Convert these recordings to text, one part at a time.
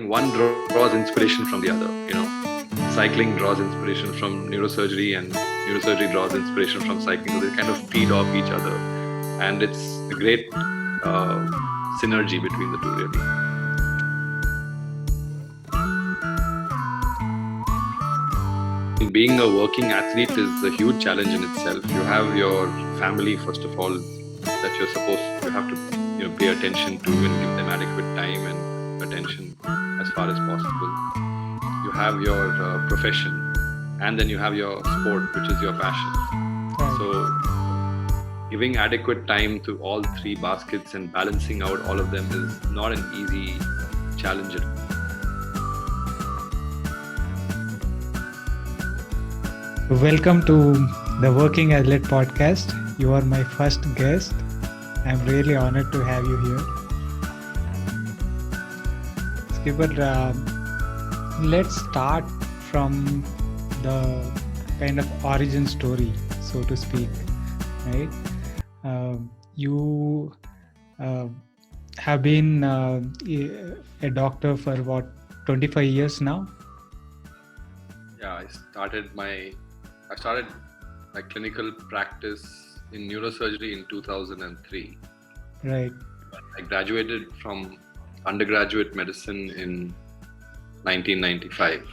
one draws inspiration from the other. Cycling draws inspiration from neurosurgery, and neurosurgery draws inspiration from cycling. So they kind of feed off each other, and it's a great synergy between the two, really. Being a working athlete is a huge challenge in itself. You have your family, first of all, that you have to pay attention to and give them adequate time and attention as far as possible. You have your profession, and then you have your sport, which is your passion. So giving adequate time to all three baskets and balancing out all of them is not an easy challenge. Welcome to the Working Athlete podcast. You are my first guest. I'm really honored to have you here. Skipper, let's start from the kind of origin story, so to speak. Right? You have been a doctor for what, 25 years now? Yeah, I started my clinical practice in neurosurgery in 2003. Right. I graduated from undergraduate medicine in 1995.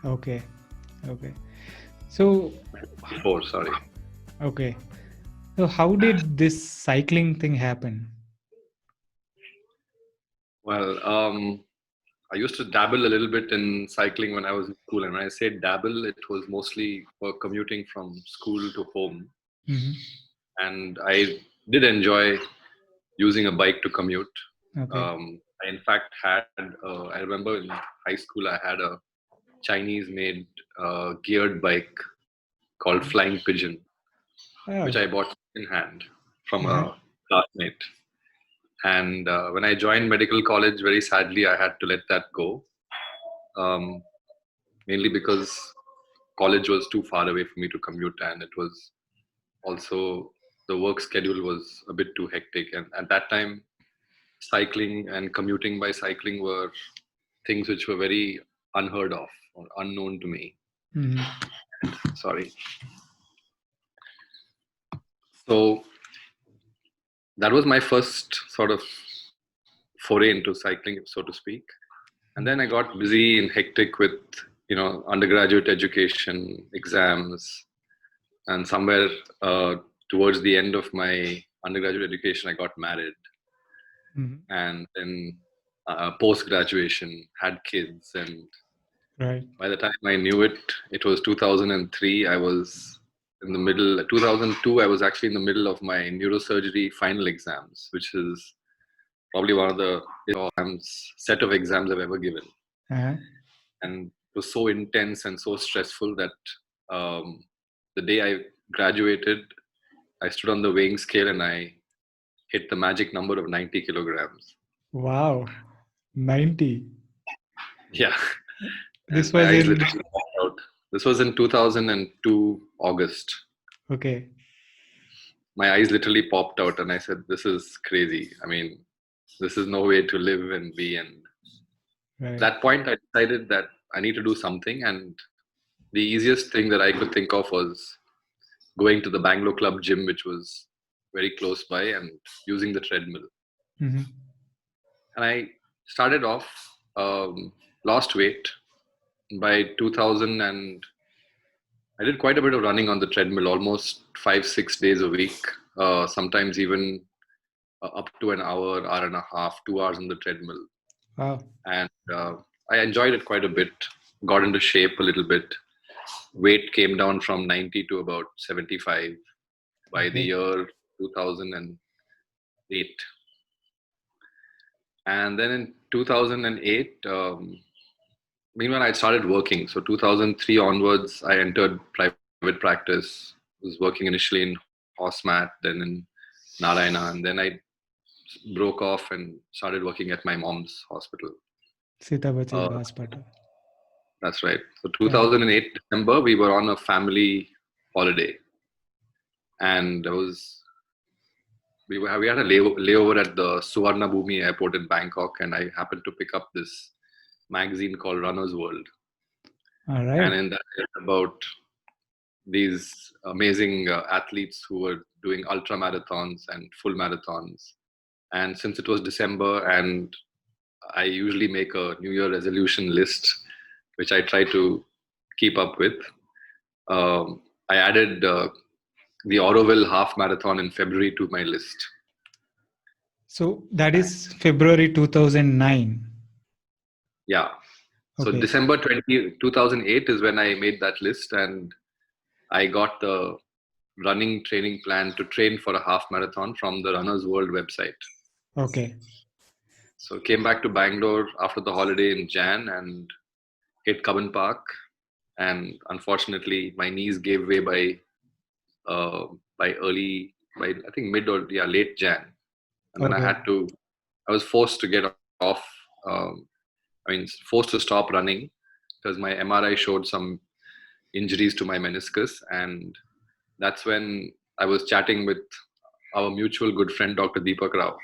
Okay. So, Sorry. Okay. So how did this cycling thing happen? Well, I used to dabble a little bit in cycling when I was in school. And when I say dabble, it was mostly for commuting from school to home. Mm-hmm. And I did enjoy using a bike to commute. Okay. I in fact had, I remember in high school, I had a Chinese-made geared bike called Flying Pigeon, which I bought in hand from a classmate. And when I joined medical college, very sadly, I had to let that go, mainly because college was too far away for me to commute, and it was also the work schedule was a bit too hectic. And at that time, cycling and commuting by cycling were things which were very unheard of or unknown to me. Mm-hmm. Sorry. So that was my first sort of foray into cycling, so to speak. And then I got busy and hectic with, undergraduate education, exams, and somewhere towards the end of my undergraduate education, I got married. Mm-hmm. And then post-graduation, had kids. And by the time I knew it, it was 2003. I was in the middle, 2002, I was actually in the middle of my neurosurgery final exams, which is probably one of the set of exams I've ever given. Uh-huh. And it was so intense and so stressful that the day I graduated, I stood on the weighing scale and I hit the magic number of 90 kilograms. Wow, 90. Yeah. This was in... This was in 2002 August. Okay. My eyes literally popped out and I said, this is crazy. I mean, this is no way to live and be. And at that point, I decided that I need to do something. And the easiest thing that I could think of was going to the Bangalore club gym, which was very close by, and using the treadmill. Mm-hmm. And I started off, lost weight. By 2000, and I did quite a bit of running on the treadmill, almost 5-6 days a week, sometimes even up to an hour and a half, 2 hours on the treadmill. Wow. And I enjoyed it quite a bit, got into shape a little bit. Weight came down from 90 to about 75 by the year 2008. And then in 2008, meanwhile, I started working. So 2003 onwards, I entered private practice. Was working initially in Horsemat, then in Narayana, and then I broke off and started working at my mom's hospital. Sitabati Hospital. That's right. So 2008 December, we were on a family holiday, and we had a layover at the Suvarnabhumi airport in Bangkok, and I happened to pick up this magazine called Runner's World, All and right. in that it's about these amazing athletes who were doing ultra marathons and full marathons. And since it was December, and I usually make a New Year resolution list, which I try to keep up with. I added the Oroville half marathon in February to my list. So that is February 2009. Yeah. So Okay. December 2008 is when I made that list, and I got the running training plan to train for a half marathon from the Runners World website. Okay. So came back to Bangalore after the holiday in Jan and hit Cubbon Park. And unfortunately, my knees gave way by early, by I think mid or yeah, late Jan. And then Okay. I was forced to get off. Um, forced to stop running because my MRI showed some injuries to my meniscus. And that's when I was chatting with our mutual good friend, Dr. Deepak Rao.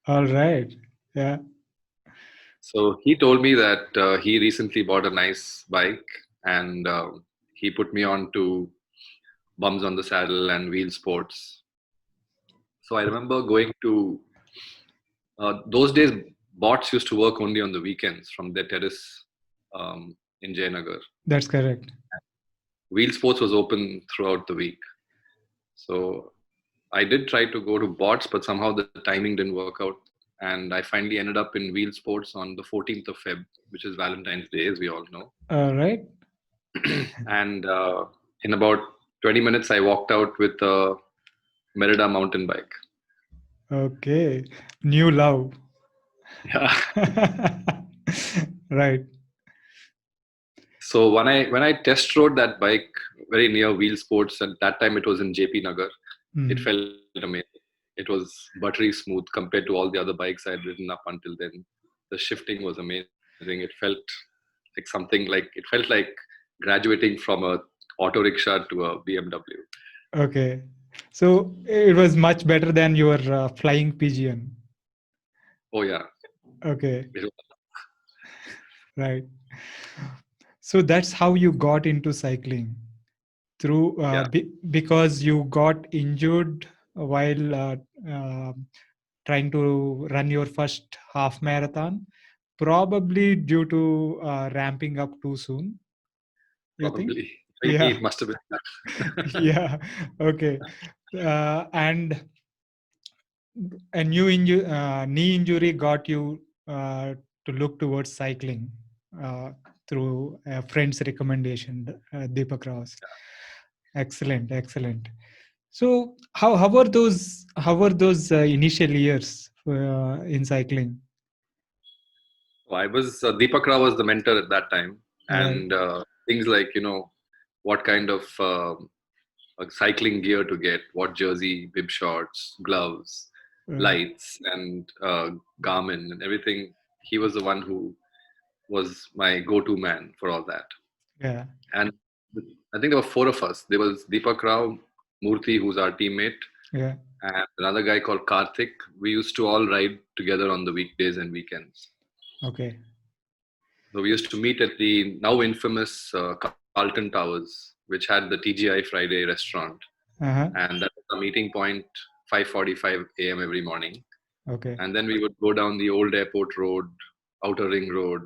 All right. Yeah. So he told me that he recently bought a nice bike, and he put me on to bums on the saddle and wheel sports. So I remember going to those days. Bots used to work only on the weekends from their terrace in Jayanagar. That's correct. Wheel sports was open throughout the week. So I did try to go to bots, but somehow the timing didn't work out. And I finally ended up in wheel sports on the 14th of Feb, which is Valentine's Day, as we all know. All right. And in about 20 minutes, I walked out with a Merida mountain bike. Okay. New love. Yeah. Right. So when I test rode that bike very near wheel sports, at that time it was in JP Nagar, it Mm. felt amazing. It was buttery smooth compared to all the other bikes I had ridden up until then. The shifting was amazing. It felt it felt like graduating from a auto rickshaw to a BMW. Okay. So it was much better than your flying pigeon. Oh yeah. Okay. It was, Right. So that's how you got into cycling through yeah, because you got injured while trying to run your first half marathon, probably due to ramping up too soon. You think? probably. Maybe Yeah. it must have been that. Yeah. Okay. And a knee injury got you to look towards cycling uh, through a friend's recommendation, Deepak Raw's. Excellent, excellent. So how were those initial years in cycling? So I was Deepak Rao was the mentor at that time, Right. and things like what kind of cycling gear to get, what jersey, bib shorts, gloves, Right. lights, and Garmin and everything. He was the one who was my go-to man for all that. Yeah. And I think there were four of us. There was Deepak Rao, Murthy, who's our teammate, Yeah. and another guy called Karthik. We used to all ride together on the weekdays and weekends. Okay. So we used to meet at the now infamous Carlton Towers, which had the TGI Friday restaurant, Uh-huh. and that was a meeting point 5:45 a.m. every morning. Okay. And then we would go down the old airport road, outer ring road.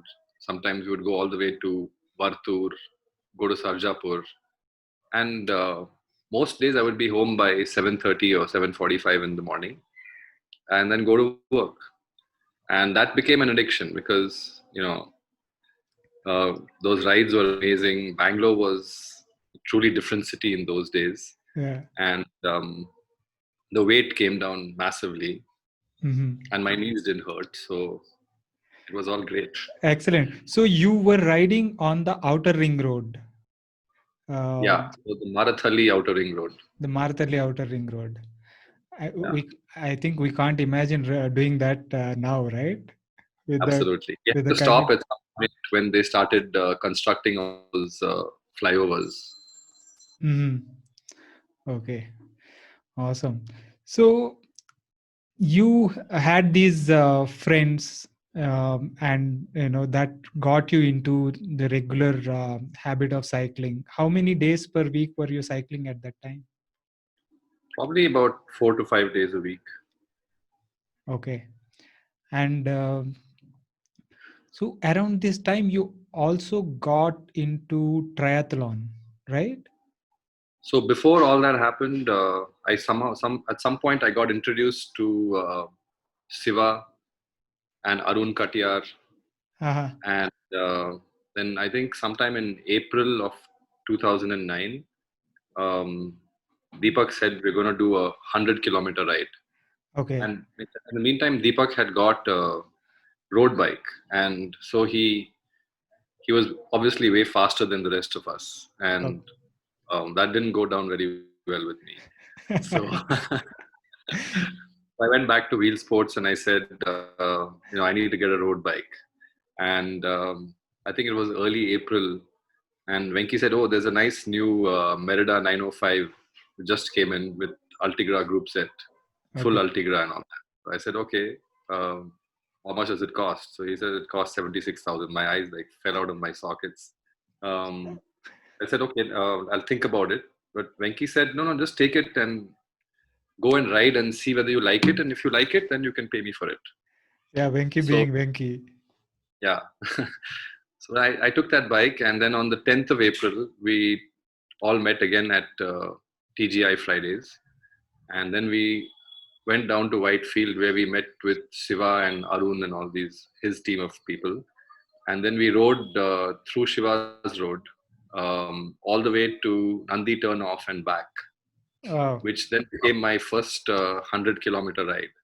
Sometimes we would go all the way to Vartur, go to Sarjapur, and most days I would be home by 7:30 or 7:45 in the morning, and then go to work. And that became an addiction because those rides were amazing. Bangalore was a truly different city in those days, Yeah. and the weight came down massively, Hmm. and my knees didn't hurt, so it was all great. Excellent. So you were riding on the outer ring road, Yeah, so the Marathalli outer ring road. the Martali outer ring road. Yeah, I think we can't imagine doing that now, right? With the absolutely. You with have the to kind of. stop at some point when they started constructing all those flyovers. Mhm. Okay, awesome. So you had these friends. and that got you into the regular habit of cycling. How many days per week were you cycling at that time? Probably about 4 to 5 days a week. Okay. And so around this time, you also got into triathlon, right? So before all that happened, I somehow at some point I got introduced to Siva and Arun Katiyar, Uh-huh. and then I think sometime in April of 2009, um, Deepak said we're going to do a 100-kilometer ride. Okay. And in the meantime, Deepak had got a road bike, and so he was obviously way faster than the rest of us, and Okay. that didn't go down very well with me. So I went back to Wheel Sports and I said, I need to get a road bike. And I think it was early April. And Venki said, "Oh, there's a nice new Merida 905 just came in with Ultigra group set, full Okay. Ultigra and all that." So I said, "Okay, how much does it cost?" So he said it cost 76,000. My eyes like fell out of my sockets. Um, I said, "Okay, I'll think about it." But Venki said, "No, no, just take it and go and ride and see whether you like it. And if you like it, then you can pay me for it." Yeah, Venki So being Venki. yeah. So I took that bike, and then on the 10th of April, we all met again at TGI Fridays, and then we went down to Whitefield where we met with Shiva and Arun and all these his team of people, and then we rode through Shiva's road all the way to Nandi turn off and back, Oh, which then became my first 100-kilometer ride.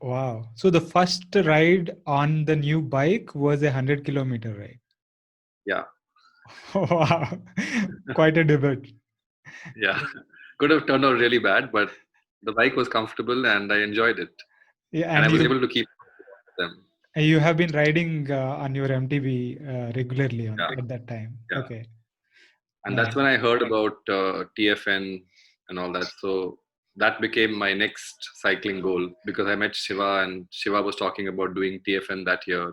wow. So the first ride on the new bike was a 100-kilometer ride. Yeah, Wow. Quite a debate. yeah. Could have turned out really bad, but the bike was comfortable and I enjoyed it. Yeah, And I and was able to keep them. you have been riding on your MTB regularly on Yeah, at that time. yeah. Okay. And Yeah. that's when I heard about TFN and all that. So that became my next cycling goal because I met Shiva and Shiva was talking about doing TFN that year.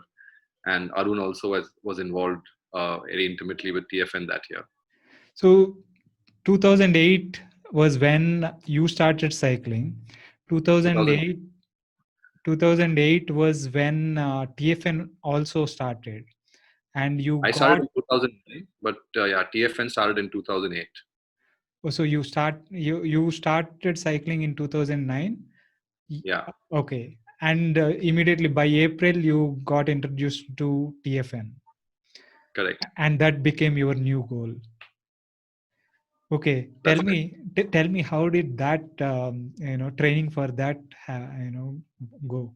And Arun also was involved very intimately with TFN that year. So 2008 was when you started cycling. 2000, 2008 2008 was when TFN also started, and you I started got in 2009, but yeah, TFN started in 2008. so you started cycling in 2009. Y- Yeah, Okay, and immediately by April you got introduced to TFN, correct. and that became your new goal. Okay, That's right. tell me how did that training for that go?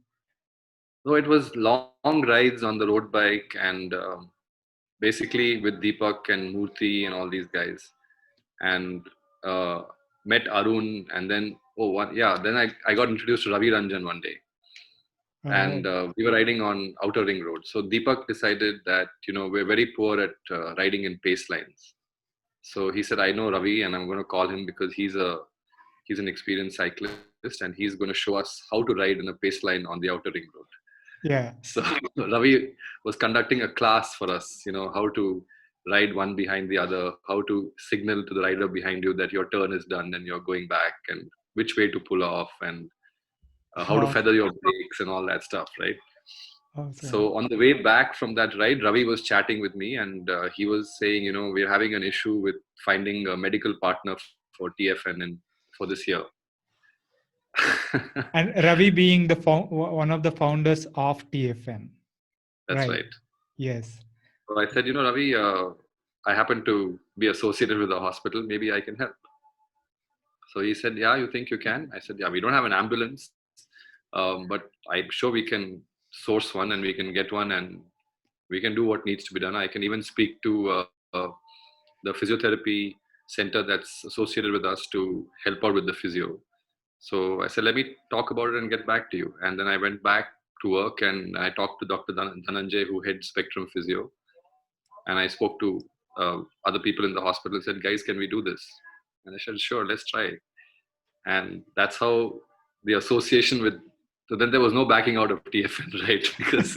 So it was long rides on the road bike and basically with Deepak and Murthy and all these guys. And met Arun, and then then I got introduced to Ravi Ranjan one day, and Oh, we were riding on Outer Ring Road. So Deepak decided that we're very poor at riding in pace lines. So he said, "I know Ravi, and I'm going to call him because he's an experienced cyclist, and he's going to show us how to ride in a pace line on the Outer Ring Road." yeah. So Ravi was conducting a class for us, how to ride one behind the other, how to signal to the rider behind you that your turn is done and you're going back, and which way to pull off, and how to Aw- feather your brakes and all that stuff, right? Awesome. So on the way back from that ride, Ravi was chatting with me, and he was saying, we're having an issue with finding a medical partner for TFN and for this year. And Ravi being the one of the founders of TFN, That's right? right. Yes. So I said, Ravi, I happen to be associated with the hospital. Maybe I can help. So he said, "Yeah, you think you can?" I said, "Yeah, we don't have an ambulance, but I'm sure we can source one and we can get one and we can do what needs to be done. I can even speak to the physiotherapy center that's associated with us to help out with the physio." So I said, "Let me talk about it and get back to you." And then I went back to work and I talked to Dr. Dhananjay, who heads Spectrum Physio, and I spoke to other people in the hospital and said, "Guys, can we do this?" And I said, "Sure, let's try." And that's how the association with So then there was no backing out of TFN, right? Because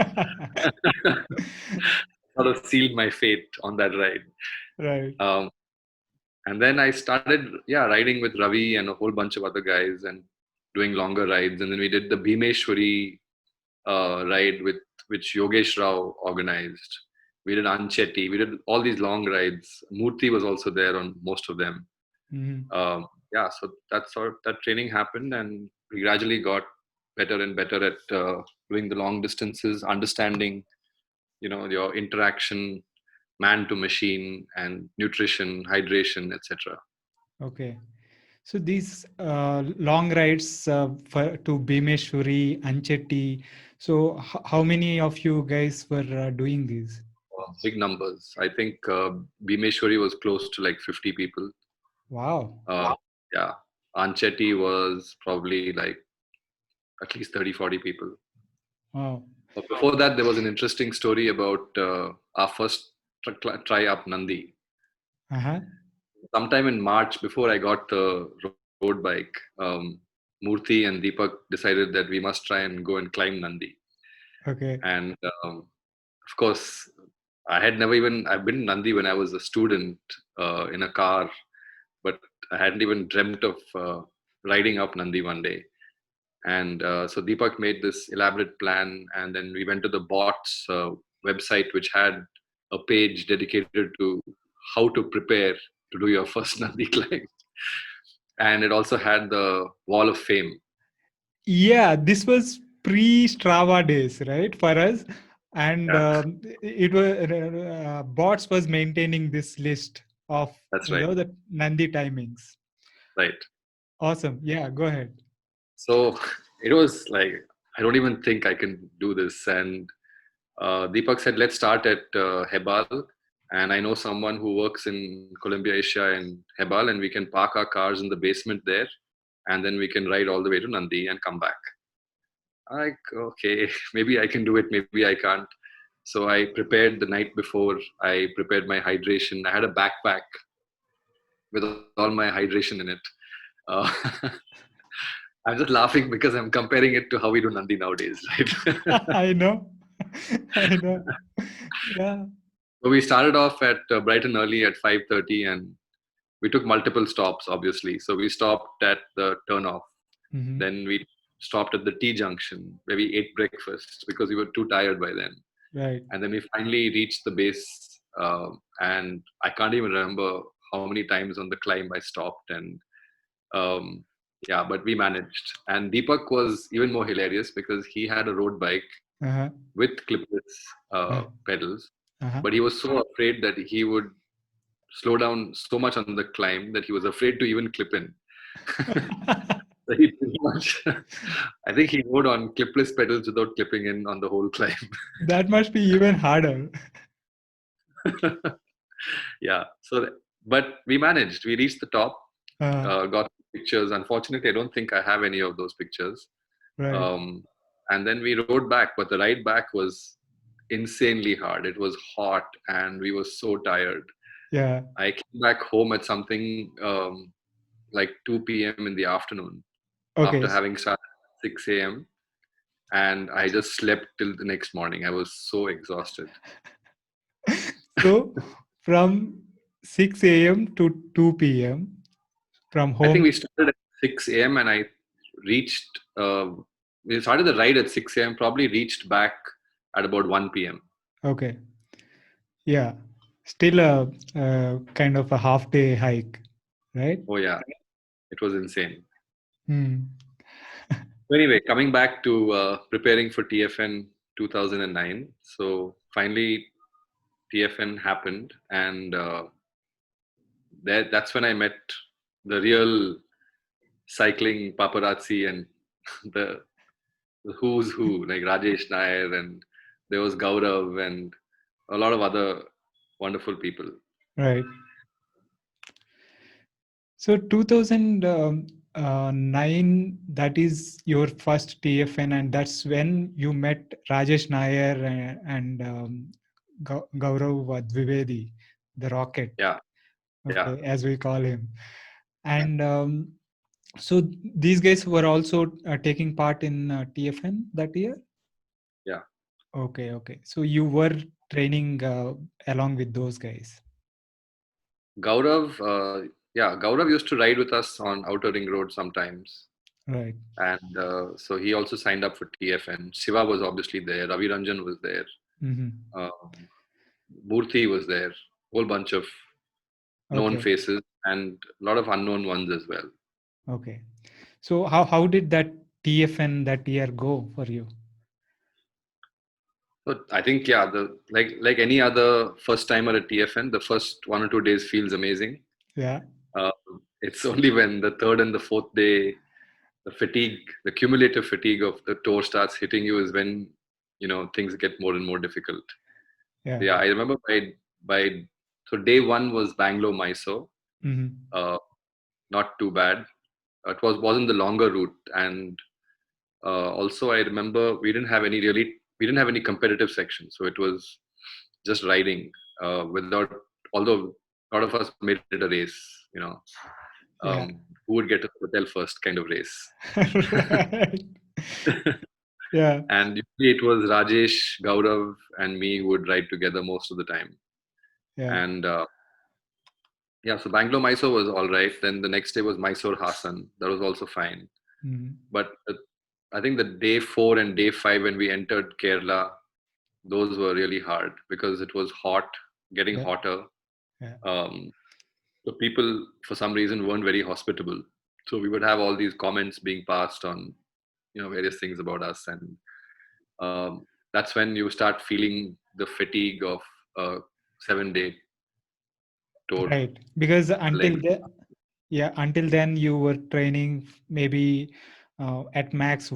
sort of sealed my fate on that ride. Right. Um, and then I started, yeah, riding with Ravi and a whole bunch of other guys and doing longer rides. And then we did the Bhimeshwari ride with which Yogesh Rao organized. We did Anchetti. We did all these long rides. Murthy was also there on most of them. Mhm. Yeah, so that training happened, and we gradually got better and better at doing the long distances, understanding, your interaction, man to machine, and nutrition, hydration, etc. Okay. So these long rides to Bhimeshwari, Anchetti. So how many of you guys were doing these? Big numbers. I think Bhimeshwari was close to like 50 people. Wow. Uh, yeah, Anchetti was probably like at least 30, 40 people. Wow. But before that, there was an interesting story about our first try up Nandi. Uh-huh. Sometime in March, before I got the road bike, Murthy and Deepak decided that we must try and go and climb Nandi. Okay. And of course, I've been in Nandi when I was a student in a car, but I hadn't even dreamt of riding up Nandi one day. And so Deepak made this elaborate plan, and then we went to the bots website, which had a page dedicated to how to prepare to do your first Nandi climb, and it also had the Wall of Fame. Yeah, this was pre-Strava days, right, for us, and Yeah, it was bots was maintaining this list of that's right. the Nandi timings. Right. Awesome. Yeah, go ahead. So it was like, I don't even think I can do this. And Deepak said, let's start at Hebal. And I know someone who works in Columbia Asia in Hebal, and we can park our cars in the basement there. And then we can ride all the way to Nandi and come back. I'm like, okay, maybe I can do it, maybe I can't. So I prepared the night before. I prepared my hydration. I had a backpack with all my hydration in it. Uh, I'm just laughing because I'm comparing it to how we do Nandi nowadays, right? I know. I know. Yeah. So we started off at Brighton early at 5:30, and we took multiple stops, obviously. So we stopped at the turnoff. Hmm. Then we stopped at the T junction where we ate breakfast because we were too tired by then. Right. And then we finally reached the base, and I can't even remember how many times on the climb I stopped. And um, yeah, but we managed. And Deepak was even more hilarious because he had a road bike Uh-huh. with clipless pedals, Uh-huh. but he was so afraid that he would slow down so much on the climb that he was afraid to even clip in. So he pretty much, I think he rode on clipless pedals without clipping in on the whole climb. That must be even harder. Yeah. So, but we managed. We reached the top. Uh, Got pictures. Unfortunately, I don't think I have any of those pictures. right. Um, and then we rode back, but the ride back was insanely hard. It was hot, and we were so tired. Yeah. I came back home at something like 2 p.m. in the afternoon Okay. after having started at 6 a.m. And I just slept till the next morning. I was so exhausted. So from 6 a.m. to 2 p.m. from I think home. we started at 6 a.m. and I reached, we started the ride at 6 a.m., probably reached back at about 1 p.m. Okay. Yeah. Still a kind of a half day hike, right? Oh, yeah, it was insane. Hmm. So anyway, coming back to preparing for TFN 2009. So finally, TFN happened, and that's when I met the real cycling paparazzi and the who's who, like Rajesh Nair, and there was Gaurav and a lot of other wonderful people. Right. So 2009, that is your first TFN, and that's when you met Rajesh Nair and Gaurav Dwivedi, the Rocket, Yeah, yeah, okay, as we call him. And So these guys were also taking part in TFN that year? Yeah. Okay, okay. So you were training along with those guys. Gaurav, Gaurav used to ride with us on Outer Ring Road sometimes. Right. And so he also signed up for TFN. Shiva was obviously there. Ravi Ranjan was there. Mm-hmm. Um, Murthy was there. Whole bunch of known Okay, faces and a lot of unknown ones as well. okay. So how did that TFN that year go for you? So I think the like any other first timer at TFN, the first 1 or 2 days feels amazing. Yeah, Uh, it's only when the third and the fourth day, the fatigue, the cumulative fatigue of the tour starts hitting you is when things get more and more difficult. yeah. Yeah, I remember by so day one was Bangalore Mysore, Mm-hmm. uh, not too bad. Wasn't the longer route, and also I remember we didn't have any competitive section, so it was just riding without. Although a lot of us made it a race, you know, Yeah. who would get to the hotel first kind of race. Right. Yeah, And usually it was Rajesh, Gaurav, and me who would ride together most of the time. yeah. And yeah, so Bangalore Mysore was all right. Then the next day was Mysore Hassan. That was also fine. Mm-hmm. But I think the day four and day five when we entered Kerala, those were really hard because it was hot, getting Yeah, hotter. yeah. Um, the people, for some reason, weren't very hospitable. So we would have all these comments being passed on, various things about us, and that's when you start feeling the fatigue of a 7 day tour Right. Because length. until then you were training maybe at max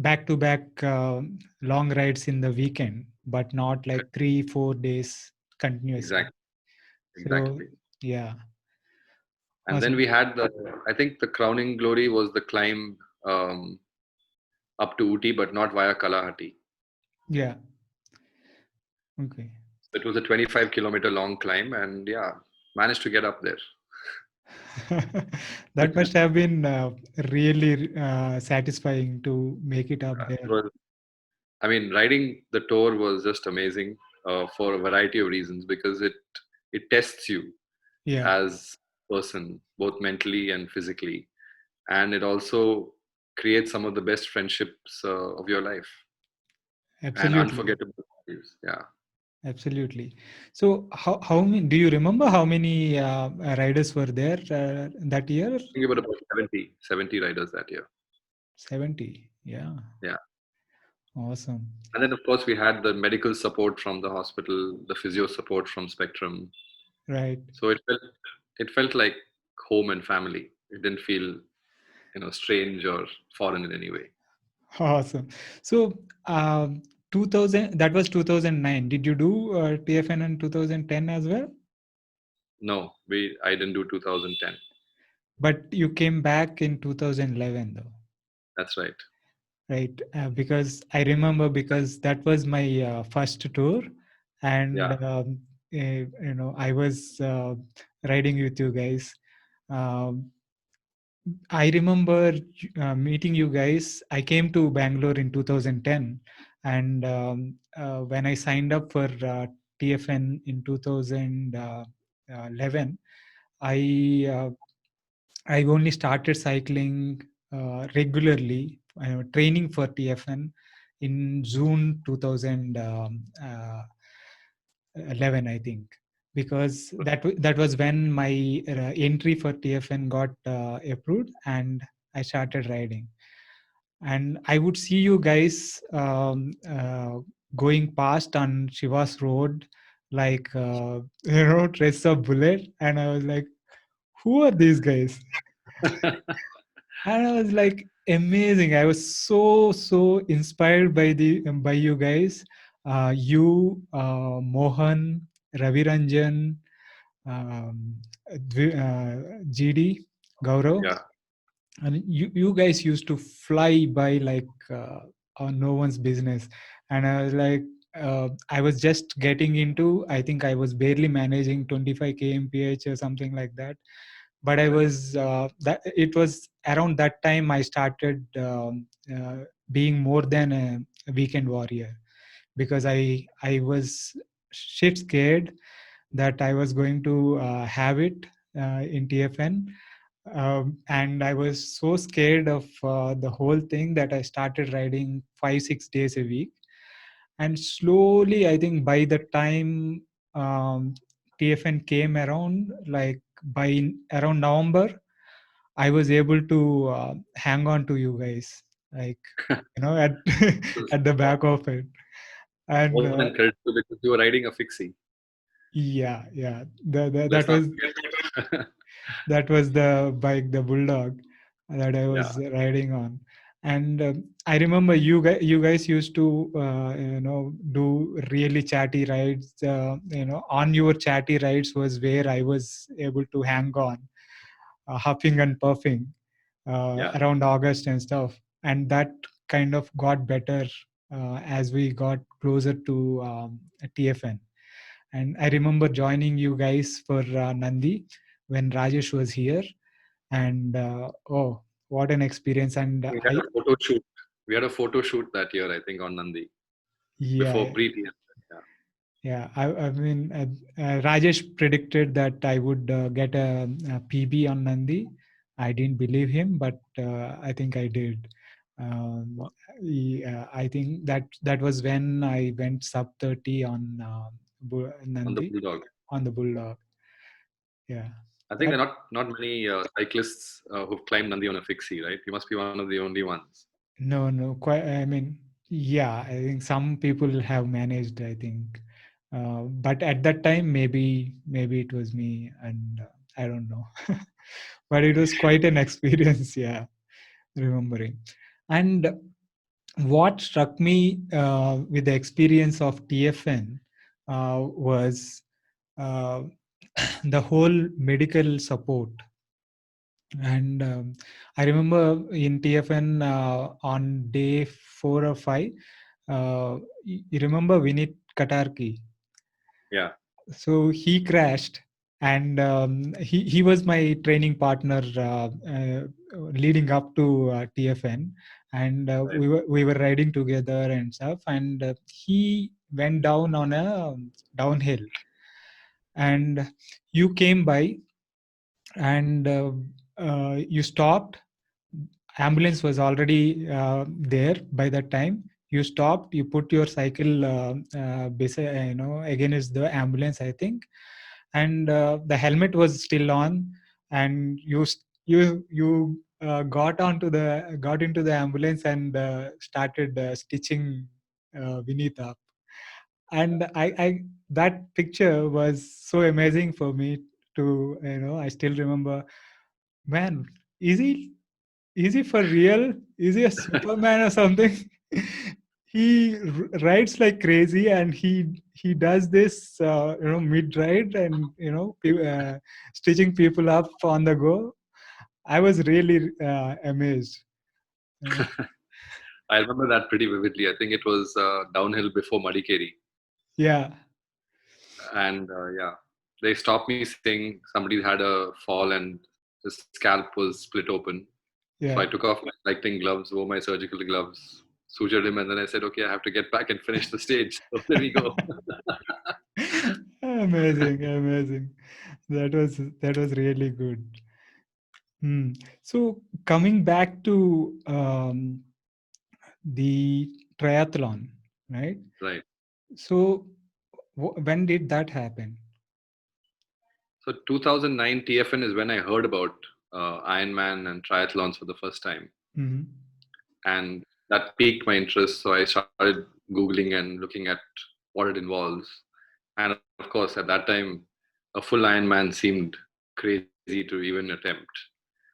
back to back long rides in the weekend, but not like 3-4 days continuously. Exactly, So exactly. yeah, And then awesome. we had I think the crowning glory was the climb up to Uti, but not via Kalahati. Yeah. Okay. It was a 25-kilometer long climb, and yeah, managed to get up there. That must have been really satisfying to make it up It there. was, I mean, riding the tour was just amazing for a variety of reasons because it tests you Yeah, as a person, both mentally and physically, and it also creates some of the best friendships of your life and absolutely. unforgettable memories. Yeah, Absolutely. So, how many do you remember how many riders were there that year? I think about 70 riders that year. 70. Yeah, Yeah. awesome. And then, of course, we had the medical support from the hospital, the physio support from Spectrum. Right. So it felt like home and family. It didn't feel strange or foreign in any way. Awesome. So, 2000, that was 2009. Did you do TFN in 2010 as well? No, I didn't do 2010. But you came back in 2011, though. That's right. Right, because I remember, because that was my first tour, and Yeah. I was riding with you guys. um, I remember meeting you guys. I came to Bangalore in 2010, and when I signed up for TFN in 2011, I I only started cycling regularly, training for TFN in June 2011, I think, because that was when my entry for TFN got approved, and I started riding. And I would see you guys going past on Shiva's road, like Trace of Bullet, and I was like, who are these guys? And I was like, amazing. I was so inspired by by you guys. You, Mohan, Ravi Ranjan, um, GD, Gaurav, Yeah. and you guys used to fly by like on no one's business. And I was like, I was just getting into, I think I was barely managing 25 kmph or something like that. but I Right. was that it was around that time I started being more than a weekend warrior, because I was shit scared that I was going to have it in TFN. And I was so scared of the whole thing that I started riding 5-6 days a week. And slowly, I think by the time TFN came around, like by around November, I was able to hang on to you guys, like, at was at the back of it. And more than credit because you were riding a fixie. yeah, yeah, Let's that not was forget. that was the bike, the Bulldog, that I Yeah, was riding on. And I remember you guys used to do really chatty rides. On your chatty rides was where I was able to hang on, huffing and puffing yeah. around August and stuff. And that kind of got better as we got closer to TFN. And I remember joining you guys for Nandi when Rajesh was here. And oh, what an experience! And We had a photo shoot. We had a photo shoot that year, I think, on Nandi before yeah, pre-TN. Yeah. yeah. I mean, Rajesh predicted that I would get a PB on Nandi. I didn't believe him, but I think I did. Um, yeah, I think that was when I went sub 30 on On the Nandi, Bulldog. on the Bulldog. Yeah, I think that there are not many cyclists who've climbed Nandi on a fixie, right? You must be one of the only ones. no, no, quite. I mean, yeah, I think some people have managed, I think, but at that time, maybe it was me, and I don't know. But it was quite an experience. Yeah, remembering. And what struck me with the experience of TFN was uh, the whole medical support. And I remember in TFN on day 4 or 5, you remember Vinit Katarki? Yeah, So he crashed, and he was my training partner leading up to TFN, and right. we were riding together and stuff. And he went down on a downhill, and you came by, and you stopped. Ambulance was already there by that time. You stopped, you put your cycle beside, against the ambulance, I think. And the helmet was still on, and you got into the ambulance and started stitching Vineet up. And I that picture was so amazing for me to, I still remember. Man, is he for real? Is he a Superman or something? He rides like crazy, and he does this, mid ride, and stitching people up on the go. I was really amazed. Uh, I remember that pretty vividly. I think it was downhill before Madikeri. yeah, And yeah, they stopped me saying somebody had a fall and his scalp was split open. So yeah. I took off my cycling gloves, wore my surgical gloves, sutured him, and then I said, okay, I have to get back and finish the stage. So there we go. Amazing, amazing. That was really good. Hmm. So coming back to the triathlon, right? Right. So when did that happen? So 2009 TFN is when I heard about Ironman and triathlons for the first time. Hmm. And that piqued my interest. So I started Googling and looking at what it involves. And of course, at that time, a full Ironman seemed crazy to even attempt.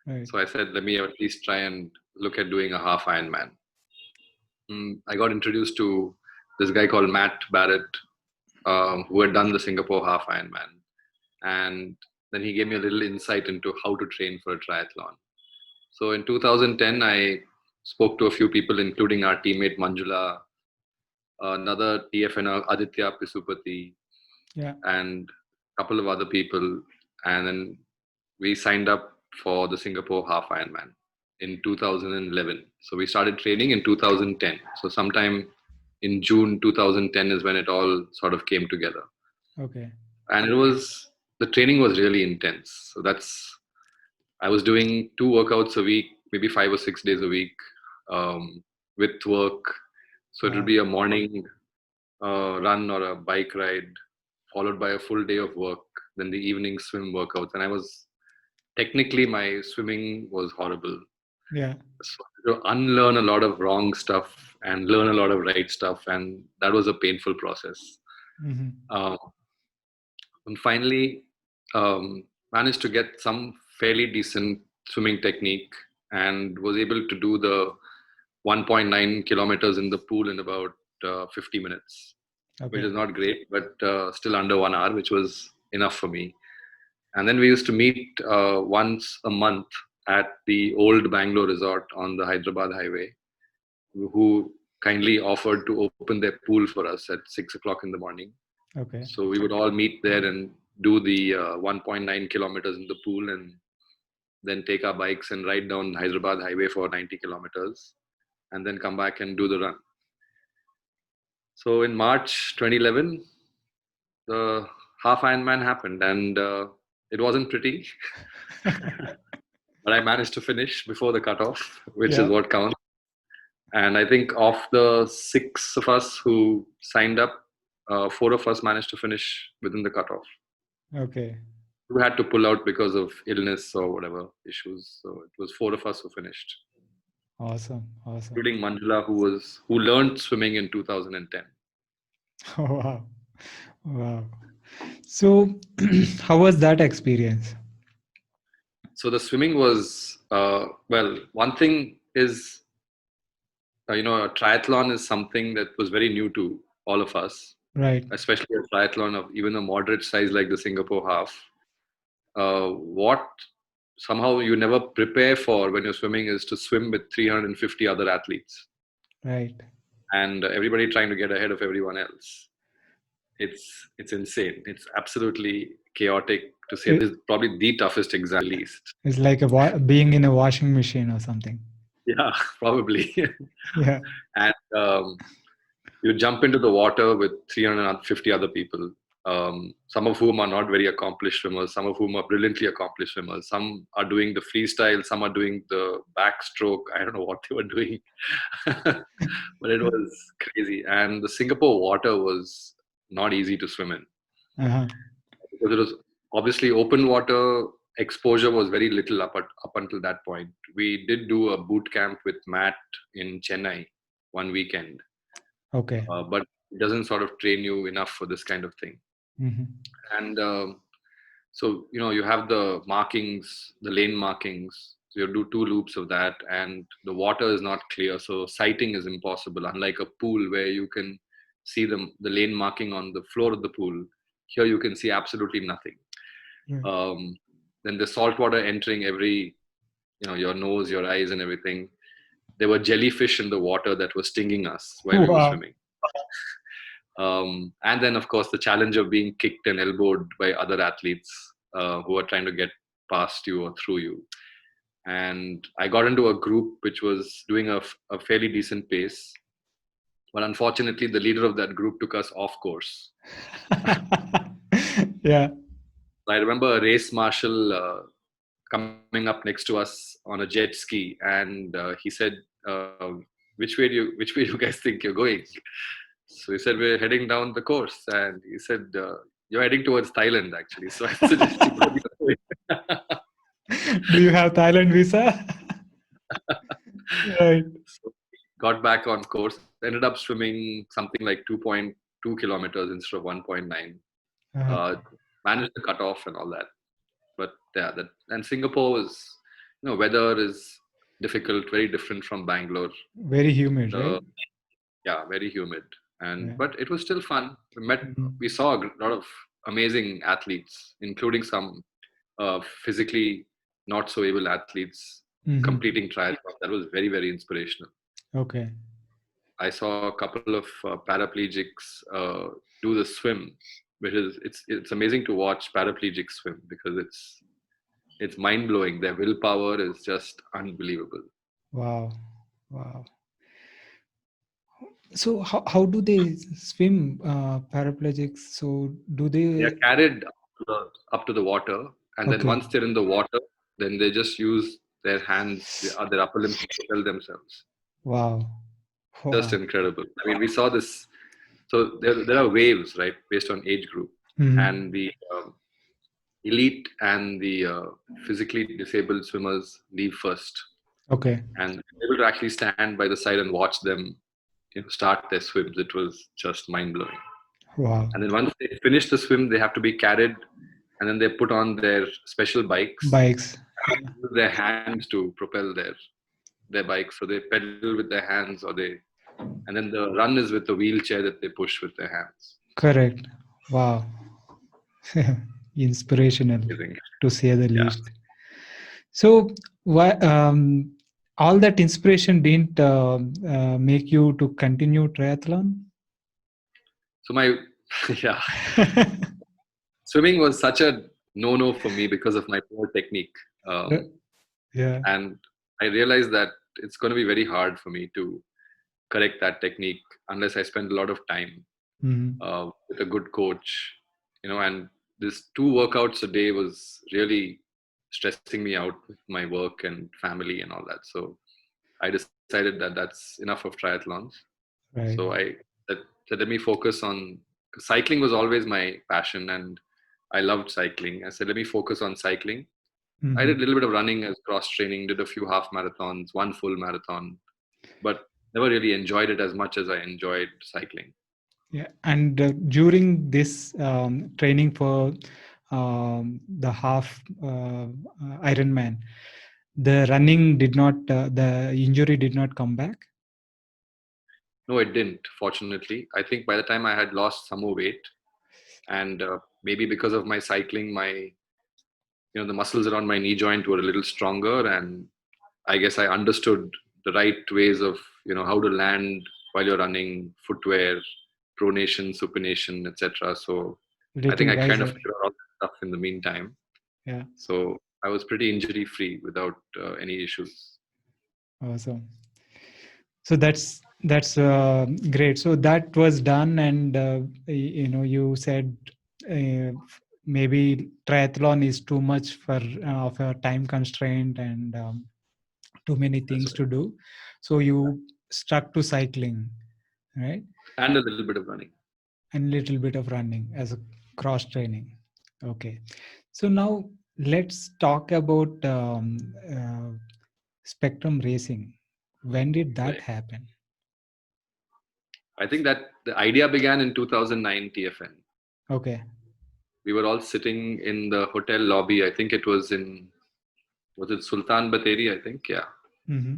Right. So I said, let me at least try and look at doing a half Ironman. I got introduced to this guy called Matt Barrett, who had done the Singapore half Ironman. And then he gave me a little insight into how to train for a triathlon. So in 2010, I spoke to a few people, including our teammate Manjula, another TFNer, Aditya Pisupati, Yeah. and a couple of other people. And then we signed up for the Singapore half Ironman in 2011. So we started training in 2010. So sometime in June 2010 is when it all sort of came together. Okay. And the training was really intense. So I was doing 2 workouts a week, maybe 5 or 6 days a week, with work. So it would Wow. be a morning run or a bike ride, followed by a full day of work, then the evening swim workouts. And technically, my swimming was horrible. Yeah. So to unlearn a lot of wrong stuff and learn a lot of right stuff. And that was a painful process. Mm-hmm. Uh, and finally, managed to get some fairly decent swimming technique and was able to do the 1.9 kilometers in the pool in about 50 minutes, which Okay. is not great, but still under 1 hour, which was enough for me. And then we used to meet once a month at the old Bangalore resort on the Hyderabad highway, who kindly offered to open their pool for us at 6 o'clock in the morning. Okay. So we would all meet there and do the 1.9 kilometers in the pool, and then take our bikes and ride down Hyderabad highway for 90 kilometers, and then come back and do the run. So in March 2011, the half Ironman happened, and it wasn't pretty, but I managed to finish before the cutoff, which is Yeah. what counts. And I think of the 6 of us who signed up, 4 of us managed to finish within the cutoff. Okay. We had to pull out because of illness or whatever issues. So it was 4 of us who finished, Awesome. Awesome. including Manjula, who learned swimming in 2010. Wow. Wow. So, how was that experience? So the swimming was well. One thing is, a triathlon is something that was very new to all of us, Right. especially a triathlon of even a moderate size like the Singapore half. What somehow you never prepare for when you're swimming is to swim with 350 other athletes, Right. and everybody trying to get ahead of everyone else. It's insane. It's absolutely chaotic, to say. It, This is probably the toughest exam, at least. it's like being in a washing machine or something. Yeah, probably. Yeah. And you jump into the water with 350 other people, some of whom are not very accomplished swimmers, some of whom are brilliantly accomplished swimmers. Some are doing the freestyle, some are doing the backstroke. I don't know what they were doing, but it was crazy. And the Singapore water was not easy to swim in, Uh-huh. because it was obviously open water. Exposure was very little up until that point. We did do a boot camp with Matt in Chennai one weekend, Okay. but it doesn't sort of train you enough for this kind of thing. Mm-hmm. And so you have the markings, the lane markings. So you do 2 loops of that, and the water is not clear, so sighting is impossible. Unlike a pool where you can see the lane marking on the floor of the pool, here you can see absolutely nothing. Right. Then the salt water entering every, your nose, your eyes, and everything. There were jellyfish in the water that were stinging us while we were Wow. swimming. And then, of course, the challenge of being kicked and elbowed by other athletes who are trying to get past you or through you. And I got into a group which was doing a fairly decent pace. But unfortunately, the leader of that group took us off course. Yeah. I remember a race marshal coming up next to us on a jet ski, and he said, which way do you guys think you're going?" So he said, "We're heading down the course," and he said, "You're heading towards Thailand, actually." So I suggest you go the other way. Do you have Thailand visa? Right. So got back on course. Ended up swimming something like 2.2 kilometers instead of 1.9. Uh-huh. Uh, Managed the cutoff and all that. But yeah, and Singapore is, weather is difficult, very different from Bangalore. Very humid, right? The Yeah, very humid, Yeah. but it was still fun. Mhm. We saw a lot of amazing athletes, including some physically not so able athletes Mhm. completing triathlon. That was very, very inspirational. Okay. I saw a couple of paraplegics do the swim, which is it's amazing to watch paraplegics swim, because It's mind blowing. Their willpower is just unbelievable. Wow. Wow. So how do they swim, paraplegics? So do They are they? carried up to the water, and then Okay. once they're in the water, then they just use their hands, their upper limbs to propel themselves. Wow. Just Wow. incredible. I mean, we saw this. So there are waves, right, based on age group, Hmm. and the elite and the physically disabled swimmers leave first, Okay. and able to actually stand by the side and watch them, start their swims. It was just mind blowing. Wow. And then once they finish the swim, they have to be carried, and then they put on their special bikes, Bikes. use their hands to propel their bikes. So they pedal with their hands, and then the run is with the wheelchair that they push with their hands. Correct. Wow. Inspirational, Amazing. to say the Yeah. least. So why all that inspiration didn't make you to continue triathlon? So my yeah, swimming was such a no for me because of my poor technique, Yeah. and I realized that it's going to be very hard for me to correct that technique unless I spend a lot of time Mhm. with a good coach, and this 2 workouts a day was really stressing me out with my work and family and all that. So I decided that that's enough of triathlons. Right. So let me focus on, 'cause cycling was always my passion, and I loved cycling. I said, let me focus on cycling. I did a Mhm. little bit of running as cross training, did a few half marathons, one full marathon, but never really enjoyed it as much as I enjoyed cycling. Yeah. And during this training for the half Ironman, the running did not, the injury did not come back. No, it didn't, fortunately. I think by the time I had lost some more weight, and maybe because of my cycling, the muscles around my knee joint were a little stronger, and I guess I understood the right ways of, how to land while you're running, footwear, pronation, supination, etc. So I think Little I kind of wiser. figured out all that stuff in the meantime. Yeah. So I was pretty injury free without any issues. Awesome. So that's great. So that was done, and you said maybe triathlon is too much for of a time constraint and too many That's things right. to do. So you stuck to cycling, right? And a little bit of running. And little bit of running as a cross training. Okay. So now let's talk about spectrum racing. When did that Right. happen? I think that the idea began in 2009 TFN. Okay. We were all sitting in the hotel lobby. I think it was was it Sultan Bateri? I think, yeah. Mm-hmm.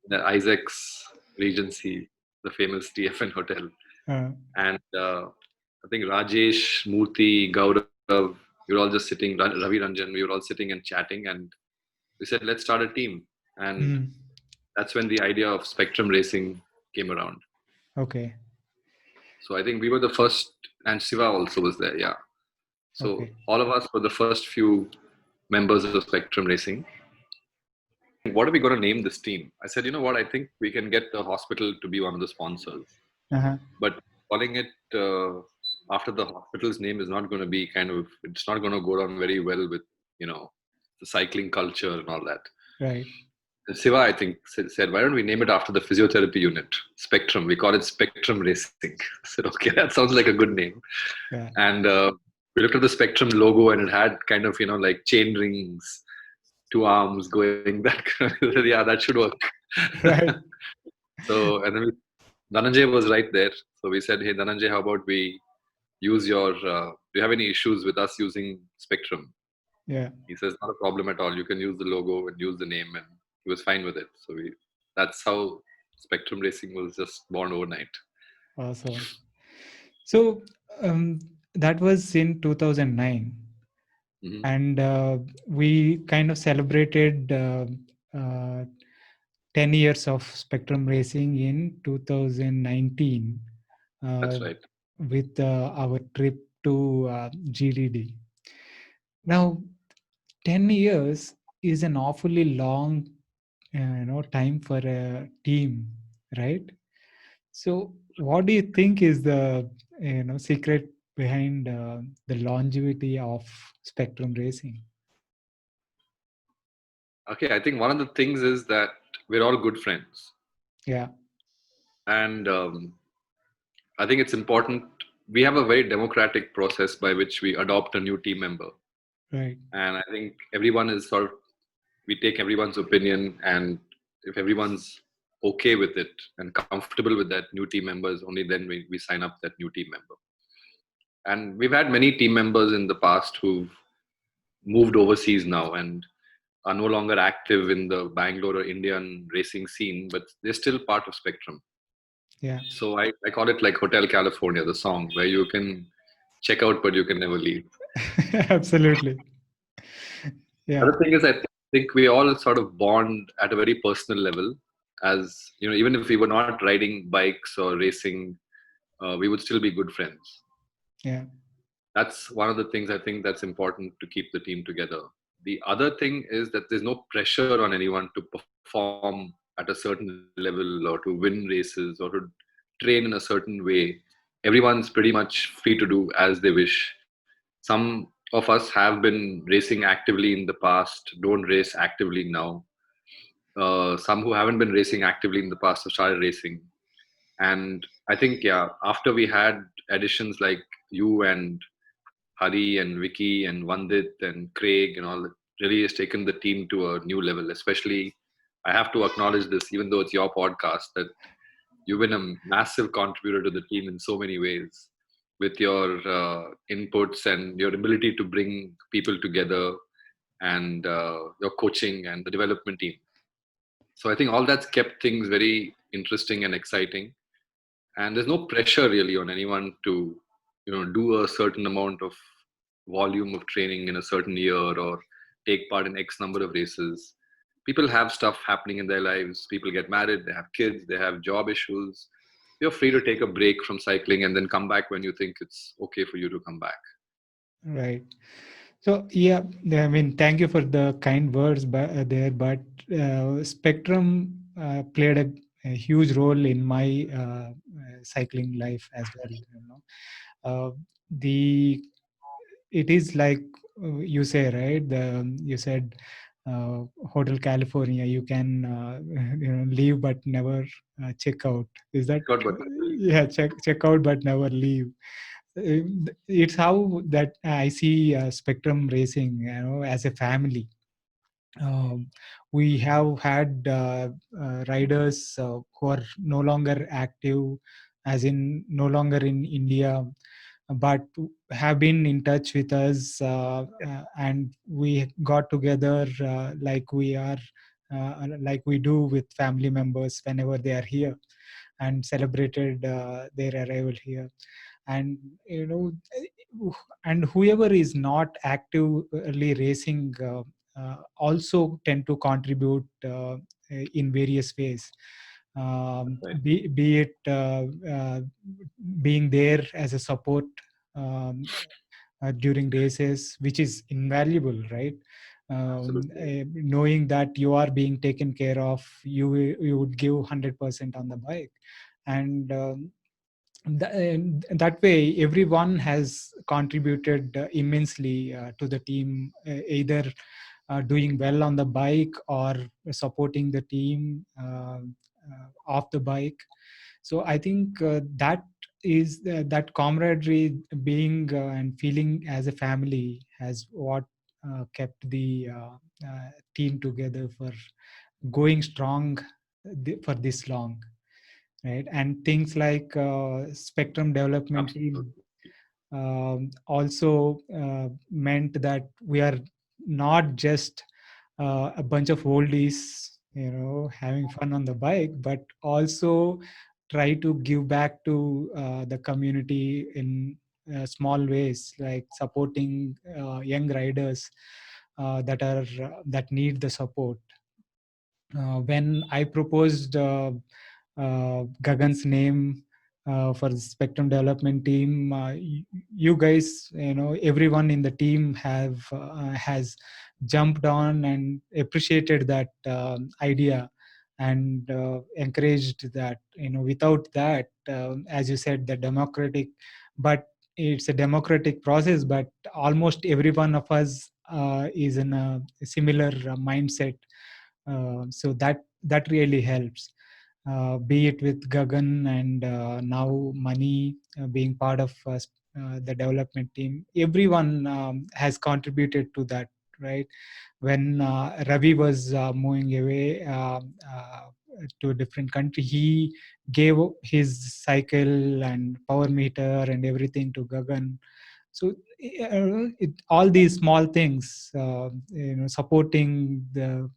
The Isaac's Regency, the famous TFN hotel. And I think Rajesh, Murthy, Gaurav, we were all just sitting, Ravi Ranjan, we were all sitting and chatting. And we said, let's start a team. And Mm. that's when the idea of spectrum racing came around. Okay. So I think we were the first, and Siva also was there, yeah. So Okay. all of us were the first few members of Spectrum Racing. What are we going to name this team? I said, you know what? I think we can get the hospital to be one of the sponsors, Uh-huh. but calling it after the hospital's name is not going to be it's not going to go down very well with, the cycling culture and all that. Right. And Siva, I think, said, why don't we name it after the physiotherapy unit, Spectrum? We call it Spectrum Racing. I said, okay, that sounds like a good name. Yeah. And we looked at the Spectrum logo, and it had kind of, like chain rings, two arms going back. Yeah, that should work. Right. So, and then Dhananjay was right there. So we said, hey, Dhananjay, how about we use do you have any issues with us using Spectrum? Yeah. He says, not a problem at all. You can use the logo and use the name. And he was fine with it. So that's how Spectrum Racing was just born overnight. Awesome. So that was in 2009, Mm-hmm. and we kind of celebrated uh, 10 years of spectrum racing in 2019 uh, That's right. with our trip to GDD. Now, 10 years is an awfully long time for a team, right? So what do you think is the secret behind the longevity of spectrum racing? Okay, I think one of the things is that we're all good friends, Yeah, and I think it's important. We have a very democratic process by which we adopt a new team member, right. and I think everyone is sort of, we take everyone's opinion, and if everyone's okay with it and comfortable with that new team members, only then we sign up that new team member. And we've had many team members in the past who've moved overseas now and are no longer active in the Bangalore or Indian racing scene, but they're still part of Spectrum. Yeah. So I call it like Hotel California, the song, where you can check out, but you can never leave. Absolutely. The Yeah, other thing is, I think we all sort of bond at a very personal level. As you know, even if we were not riding bikes or racing, we would still be good friends. yeah, That's one of the things I think that's important to keep the team together. The other thing is that there's no pressure on anyone to perform at a certain level or to win races or to train in a certain way. Everyone's pretty much free to do as they wish. Some of us have been racing actively in the past, don't race actively now. Some who haven't been racing actively in the past have started racing. And I think, yeah, after we had additions like you and Hari and Vicky and Vandit and Craig and all, that really has taken the team to a new level. Especially, I have to acknowledge this, even though it's your podcast, that you've been a massive contributor to the team in so many ways with your inputs and your ability to bring people together and your coaching and the development team. So I think all that's kept things very interesting and exciting. And there's no pressure really on anyone to, do a certain amount of volume of training in a certain year or take part in X number of races. People have stuff happening in their lives. People get married, they have kids, they have job issues. You're free to take a break from cycling and then come back when you think it's okay for you to come back. right. So yeah, I mean, thank you for the kind words there. But Spectrum played a huge role in my cycling life as well. The it is like you say, right? You said Hotel California. You can leave but never check out. Is that God, but yeah? Check out but never leave. It's how that I see Spectrum Racing, as a family. Um, we have had riders who are no longer active, as in no longer in India, but have been in touch with us, and we got together like we do with family members whenever they are here, and celebrated their arrival here. And and whoever is not actively racing also tend to contribute in various ways, right. be it being there as a support during races, which is invaluable, right? Absolutely. Knowing that you are being taken care of, you would give 100% on the bike. And that way everyone has contributed immensely to the team, either doing well on the bike or supporting the team off the bike. So I think that camaraderie, being and feeling as a family, has what kept the team together for going strong for this long, right? And things like spectrum development team Absolutely. also meant that we are not just a bunch of oldies, having fun on the bike, but also try to give back to the community in small ways, like supporting young riders that need the support. When I proposed Gagan's name for the Spectrum Development Team. You guys, everyone in the team has jumped on and appreciated that idea, and encouraged that. Without that, as you said, the democratic, but it's a democratic process. But almost every one of us is in a similar mindset, so that really helps. Be it with Gagan and now Mani being part of the development team. Everyone has contributed to that, right? When Ravi was moving away to a different country, he gave his cycle and power meter and everything to Gagan. So all these small things, supporting the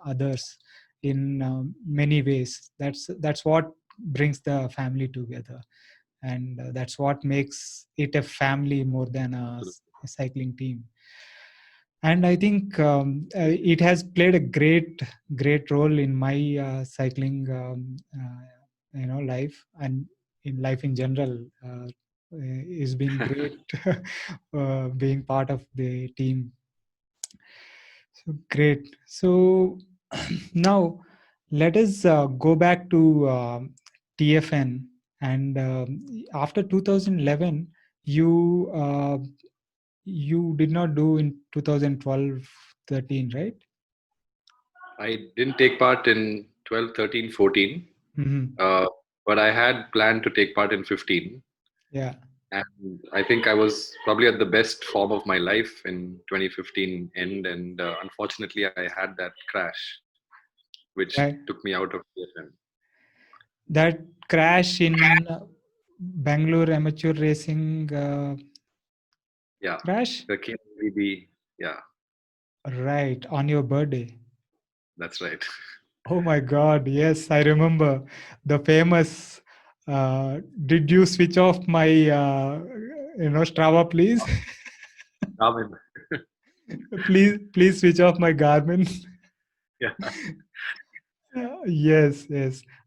others in many ways, that's what brings the family together, and that's what makes it a family more than a cycling team. And I think it has played a great role in my cycling life, and in life in general. It's been great being part of the team. So great. So now let us go back to TFN. And after 2011, you did not do in 2012-13, right? I didn't take part in 12, 13, 14, Mm-hmm. but I had planned to take part in 15. Yeah. And I think I was probably at the best form of my life in 2015 end. And unfortunately, I had that crash, which That took me out of TFM. that crash in Bangalore amateur racing Yeah, crash, the KBB. Yeah, right, on your birthday. that's right. Oh my God, yes, I remember the famous. Did you switch off my, Strava, please? Amen. Please switch off my Garmin. Yeah, Yes,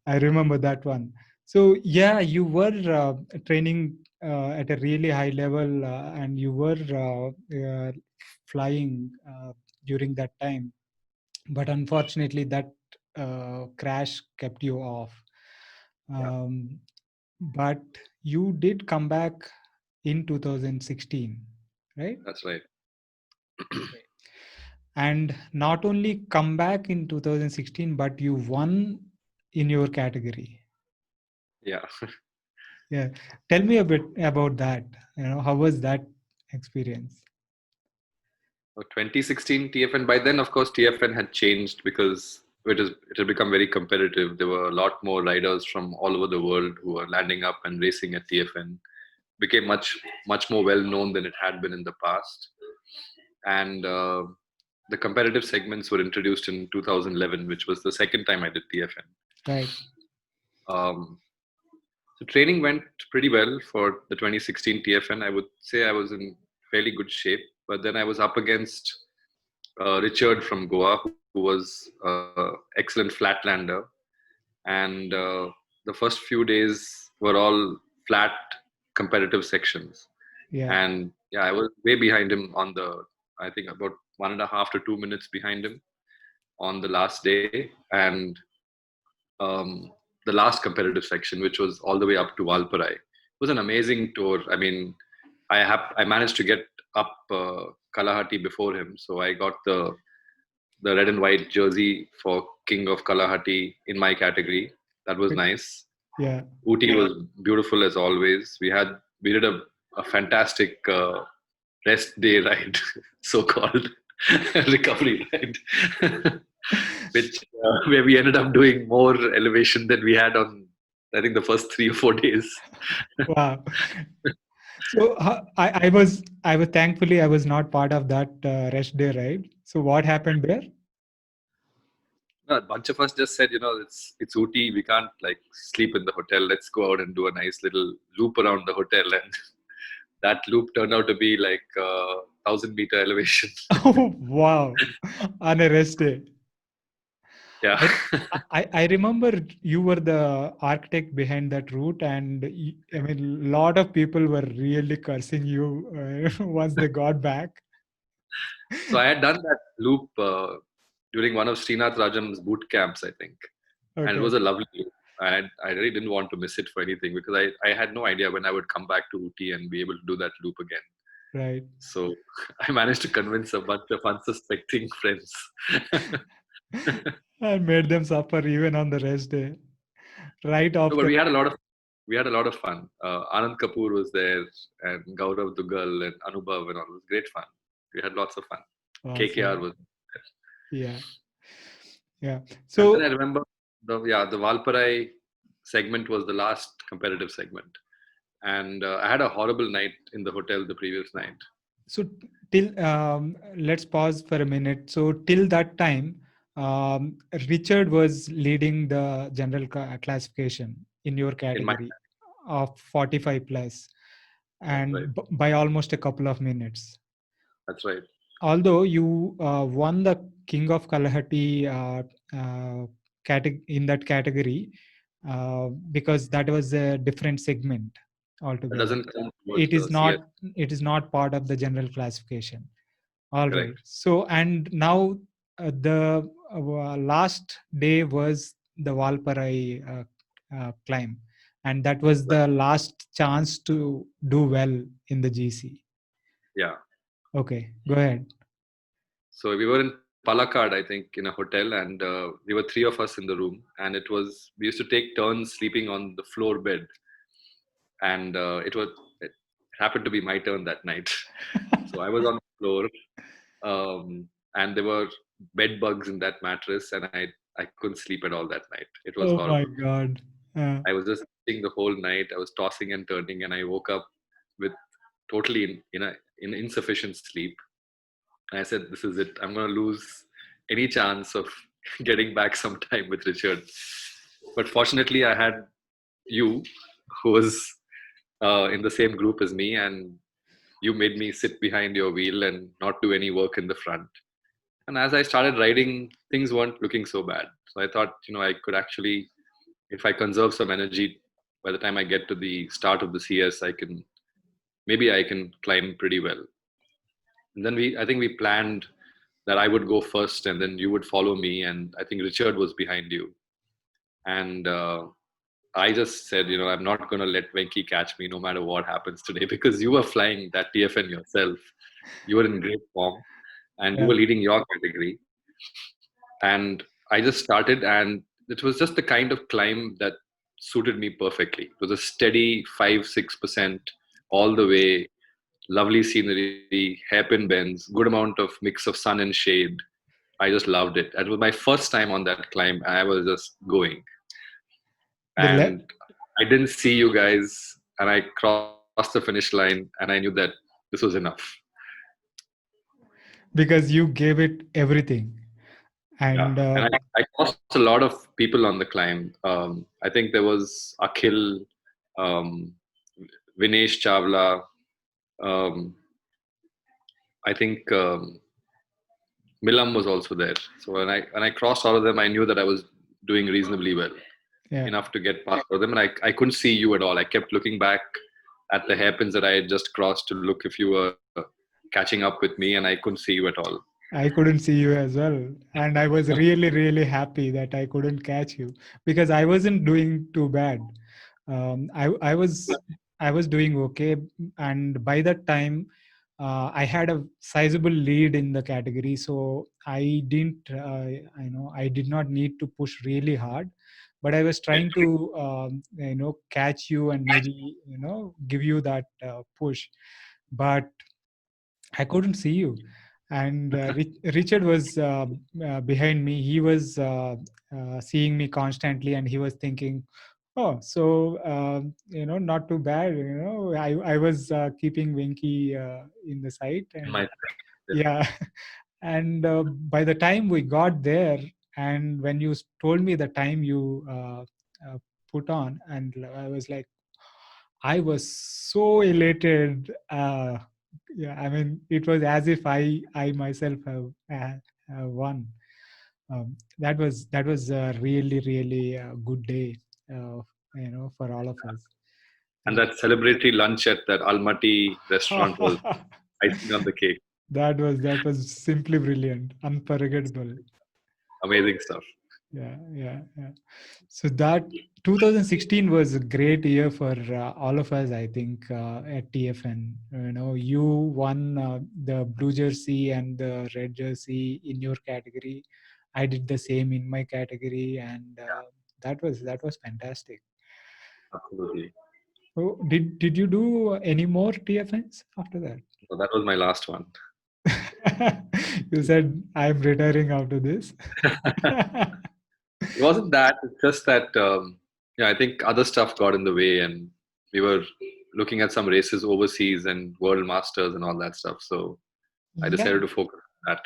I remember that one. So yeah, you were training at a really high level, and you were flying during that time. But unfortunately, that crash kept you off. yeah, Um, but you did come back in 2016, right? that's right. Okay. And not only come back in 2016, but you won in your category. Yeah. Yeah. Tell me a bit about that. How was that experience? 2016 TFN. By then, of course, TFN had changed because it had become very competitive. There were a lot more riders from all over the world who were landing up and racing at TFN. Became much more well known than it had been in the past, and the competitive segments were introduced in 2011, which was the second time I did TFN. Right. Um, so training went pretty well for the 2016 TFN. I would say I was in fairly good shape, but then I was up against Richard from Goa, who was excellent flatlander, and the first few days were all flat competitive sections, Yeah. and yeah, I was way behind him on the, I think about 1.5 to 2 minutes behind him on the last day, and um, the last competitive section, which was all the way up to Valparai. It was an amazing tour. I mean, I managed to get up Kalahati before him, so I got the red and white jersey for King of Kalahati in my category. That was nice. Yeah. Ooty was beautiful as always. We did a fantastic rest day ride, so called recovery ride, which where we ended up doing more elevation than we had on, I think, the first 3 or 4 days. Wow. So I was thankfully I was not part of that rest day, right? So what happened there? No, a bunch of us just said, it's Ooty. We can't like sleep in the hotel. Let's go out and do a nice little loop around the hotel. And that loop turned out to be like 1,000-meter elevation. Oh wow. On a rest day. Yeah. I remember you were the architect behind that route, and I mean, a lot of people were really cursing you once they got back. So I had done that loop during one of Srinath Rajam's boot camps, I think, and it Okay, was a lovely loop. I really didn't want to miss it for anything because I had no idea when I would come back to Ooty and be able to do that loop again. right. So I managed to convince a bunch of unsuspecting friends. I made them suffer even on the rest day, right No, but after. we had a lot of fun. Anand Kapoor was there, and Gaurav Dugal and Anubhav and all. It was great fun. We had lots of fun. KKR Awesome. was there. Yeah, yeah. And then I So, remember the Valparai segment was the last competitive segment, and I had a horrible night in the hotel the previous night. so till let's pause for a minute. So till that time, Richard was leading the general classification in your In my category of 45 plus, That's right. and by almost a couple of minutes. That's right. Although you won the King of Kalahati in that category, because that was a different segment That altogether. doesn't count towards It the is CS. not. It is not part of the general classification. All right. Correct. So, and now the last day was the Valparai climb, and that was Right. the last chance to do well in the GC. Yeah. Okay, go ahead. So we were in Palakkad, I think, in a hotel, and we were three of us in the room, and we used to take turns sleeping on the floor bed, and it happened to be my turn that night. So I was on the floor, and there were bed bugs in that mattress, and I couldn't sleep at all that night. It was Oh my horrible. God. I was just sitting the whole night. I was tossing and turning, and I woke up with totally in insufficient sleep. And I said, "This is it. I'm going to lose any chance of getting back some time with Richard." But fortunately, I had you, who was in the same group as me, and you made me sit behind your wheel and not do any work in the front. And as I started riding, things weren't looking so bad. So I thought, I could actually, if I conserve some energy, by the time I get to the start of the CS, maybe I can climb pretty well. And then I think we planned that I would go first and then you would follow me. And I think Richard was behind you. And I just said, I'm not going to let Venki catch me no matter what happens today because you were flying that TFN yourself. You were in great form and you Yeah. were leading your category. And I just started, and it was just the kind of climb that suited me perfectly. It was a steady 5-6% all the way, lovely scenery, hairpin bends, good amount of mix of sun and shade. I just loved it. It was my first time on that climb. I was just going, The and I didn't see you guys, and I crossed the finish line, and I knew that this was enough. because you gave it everything, Yeah, and and I crossed a lot of people on the climb. I think there was Akhil, um, Vinesh Chawla. Um, I think Milam was also there. So when I crossed all of them, I knew that I was doing reasonably well, yeah, enough to get past all of them. And I couldn't see you at all. I kept looking back at the hairpins that I had just crossed to look if you were catching up with me, and I couldn't see you at all. I couldn't see you as well, and I was really really happy that I couldn't catch you because I wasn't doing too bad. I was doing okay, and by that time, I had a sizable lead in the category, so I didn't. I did not need to push really hard, but I was trying to catch you and maybe give you that push, but I couldn't see you. And Richard was behind me. He was seeing me constantly, and he was thinking, "Oh, so not too bad." I was keeping Venki in the sight, In and my yeah. And by the time we got there, and when you told me the time you put on, and I was like, I was so elated. Yeah, I mean, it was as if I myself have won. That was a really good day, for all of us. And that celebratory lunch at that Almaty restaurant was icing on the cake. That was simply brilliant, unforgettable. Amazing stuff. Yeah. So that 2016 was a great year for all of us, I think, at TFN. You won the blue jersey and the red jersey in your category. I did the same in my category, and that was fantastic. Absolutely. So did you do any more TFNs after that? So that was my last one. You said I'm retiring after this. It wasn't that. It's just that, yeah, I think other stuff got in the way, and we were looking at some races overseas and world masters and all that stuff. So I Yeah, decided to focus on that.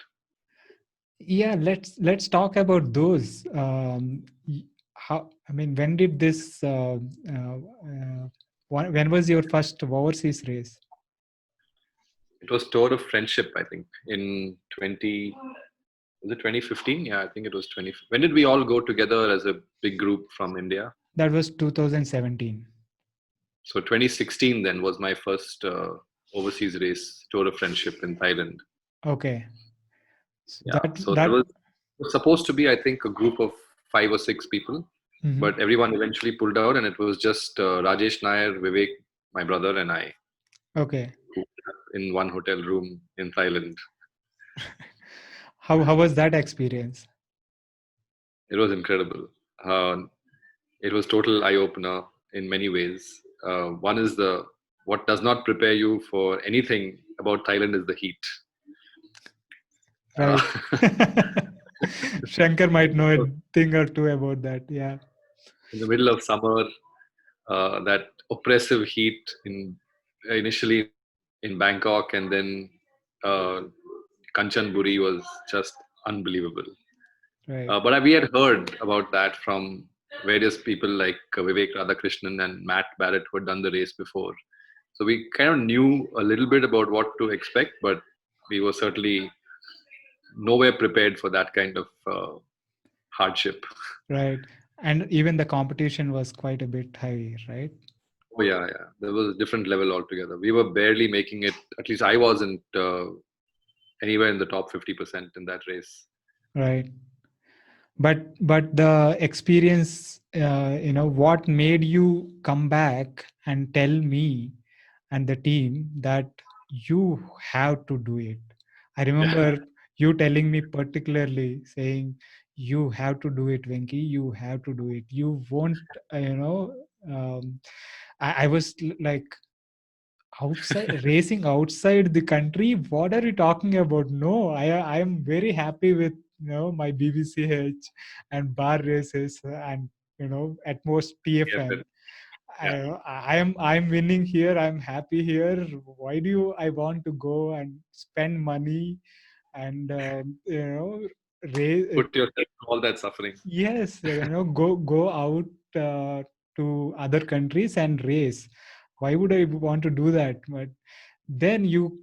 yeah. Let's talk about those. How? I mean, when did this? When was your first overseas race? It was Tour of Friendship, I think, in 20. Was it 2015? Yeah, I think it was 20. When did we all go together as a big group from India? That was 2017. So 2016 then was my first overseas race, Tour of Friendship in Thailand. Okay. So Yeah. that So there that. was supposed to be, I think, a group of 5 or 6 people, Mhm. but everyone eventually pulled out, and it was just Rajesh Nair, Vivek, my brother, and I Okay. in one hotel room in Thailand. How was that experience? It was incredible. Uh, it was total eye opener in many ways. One is the what does not prepare you for anything about Thailand is the heat. Right. Uh, Shankar might know a thing or two about that. Yeah. in the middle of summer, that oppressive heat initially in Bangkok, and then uh, Kanchanburi was just unbelievable. Right. But we had heard about that from various people like Vivek Radhakrishnan and Matt Barrett, who had done the race before. So we kind of knew a little bit about what to expect, but we were certainly nowhere prepared for that kind of hardship. Right. And even the competition was quite a bit high, right? Oh yeah. There was a different level altogether. We were barely making it. At least I wasn't anywhere in the top 50% in that race. Right. But the experience, what made you come back and tell me and the team that you have to do it? I Yeah, remember you telling me particularly saying, you have to do it, Venki. You have to do it. You won't, um, I was like, outside racing outside the country, what are you talking about? No, I am very happy with my BBCH and bar races, and at most yeah, TFN. yeah. I'm winning here, I'm happy here. Why do you I want to go and spend money and raise? Put yourself through all that suffering. Yes, go out to other countries and race. Why would I want to do that? But then you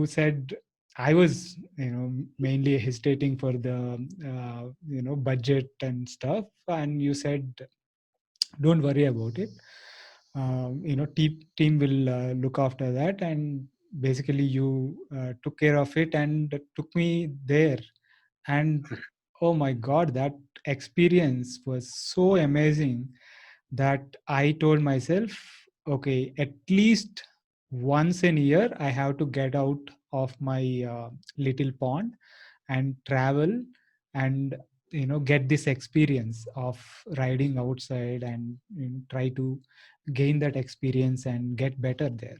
said, I was mainly hesitating for the budget and stuff, and you said, don't worry about it. Team will look after that, and basically you took care of it and took me there. And oh my god, that experience was so amazing that I told myself, okay, at least once in a year I have to get out of my little pond and travel and get this experience of riding outside and try to gain that experience and get better there.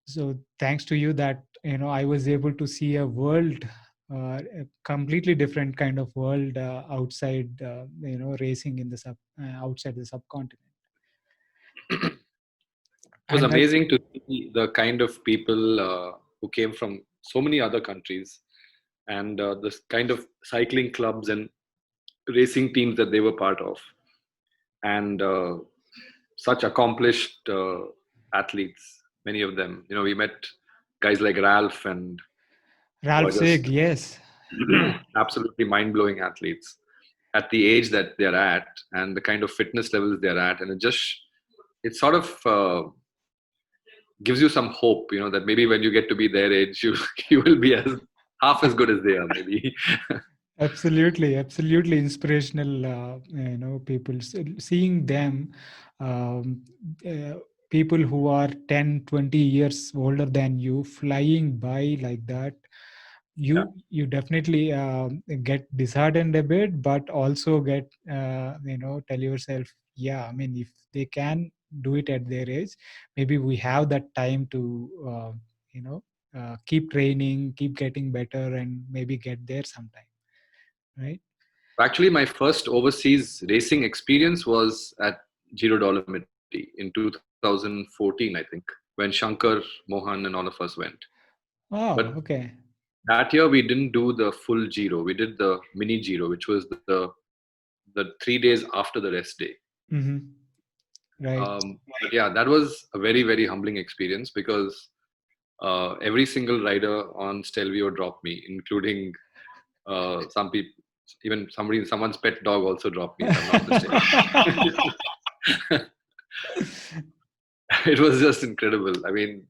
So thanks to you that I was able to see a world, a completely different kind of world outside racing in the outside the subcontinent. It was And that's amazing to see the kind of people who came from so many other countries, and the kind of cycling clubs and racing teams that they were part of, and such accomplished athletes. Many of them, we met guys like Ralph and Ralph just Seg, yes. absolutely mind-blowing athletes at the age that they're at and the kind of fitness levels they're at, and it sort of gives you some hope, that maybe when you get to be their age, you you will be as half as good as they are, maybe. Absolutely inspirational. People seeing them, um, uh, people who are 10, 20 years older than you flying by like that. Yeah. You definitely get disheartened a bit, but also get tell yourself, yeah, I mean, if they can do it at their age, maybe we have that time to you know keep training, keep getting better, and maybe get there sometime, right? Actually, my first overseas racing experience was at Giro Dolomiti in 2014, I think, when Shankar, Mohan, and all of us went. But Oh, okay. that year we didn't do the full Giro. We did the mini Giro, which was the 3 days after the rest day. Mm-hmm. Right. But yeah, that was a very, very humbling experience because every single rider on Stelvio dropped me, including some people, even someone's pet dog also dropped me, if I'm not mistaken. It was just incredible. I mean,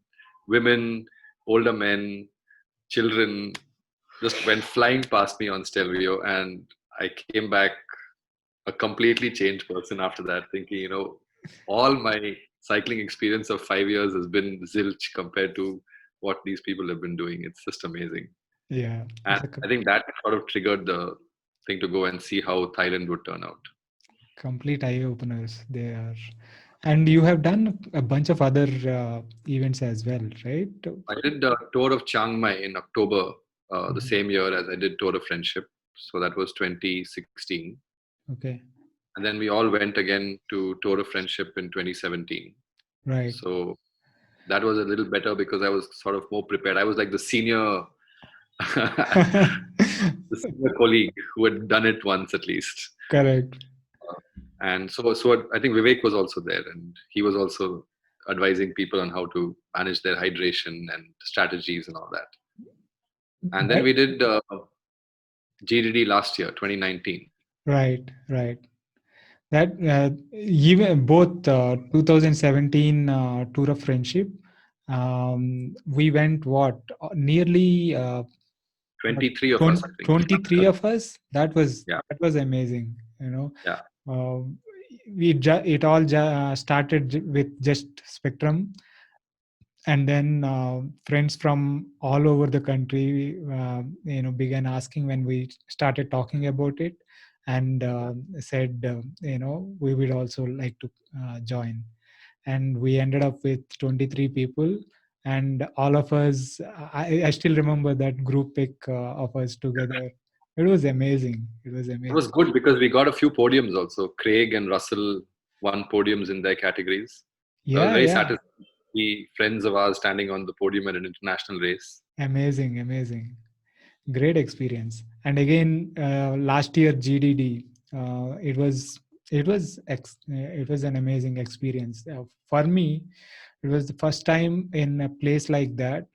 women, older men, children just went flying past me on Stelvio, and I came back a completely changed person after that, thinking, all my cycling experience of 5 years has been zilch compared to what these people have been doing. It's just amazing. Yeah, And it's a I think that sort of triggered the thing to go and see how Thailand would turn out. complete eye openers. They are, and you have done a bunch of other events as well, right? I did the tour of Chiang Mai in October, the Mhm. same year as I did Tour of Friendship. So that was 2016. Okay, And then we all went again to Tour of Friendship in 2017. right. So that was a little better because I was sort of more prepared. I was like the senior, the senior colleague who had done it once at least. Correct. And so I think Vivek was also there, and he was also advising people on how to manage their hydration and strategies and all that. And then That, we did GDD last year, 2019. right. That even both 2017 Tour of Friendship, we went what nearly what 23 of us, I think. 23 of us. Yeah, That was amazing. yeah, Um, it all started with just Spectrum, and then friends from all over the country began asking when we started talking about it, and said we would also like to join, and we ended up with 23 people, and all of us, I still remember that group pic of us together. It was amazing. It was it was amazing. good because we got a few podiums also. Craig and Russell won podiums in their categories. So I was Yeah, very yeah. satisfied to see friends of ours standing on the podium at an international race. Amazing. Great experience. And again, last year GDD, it was an amazing experience for me. It was the first time in a place like that.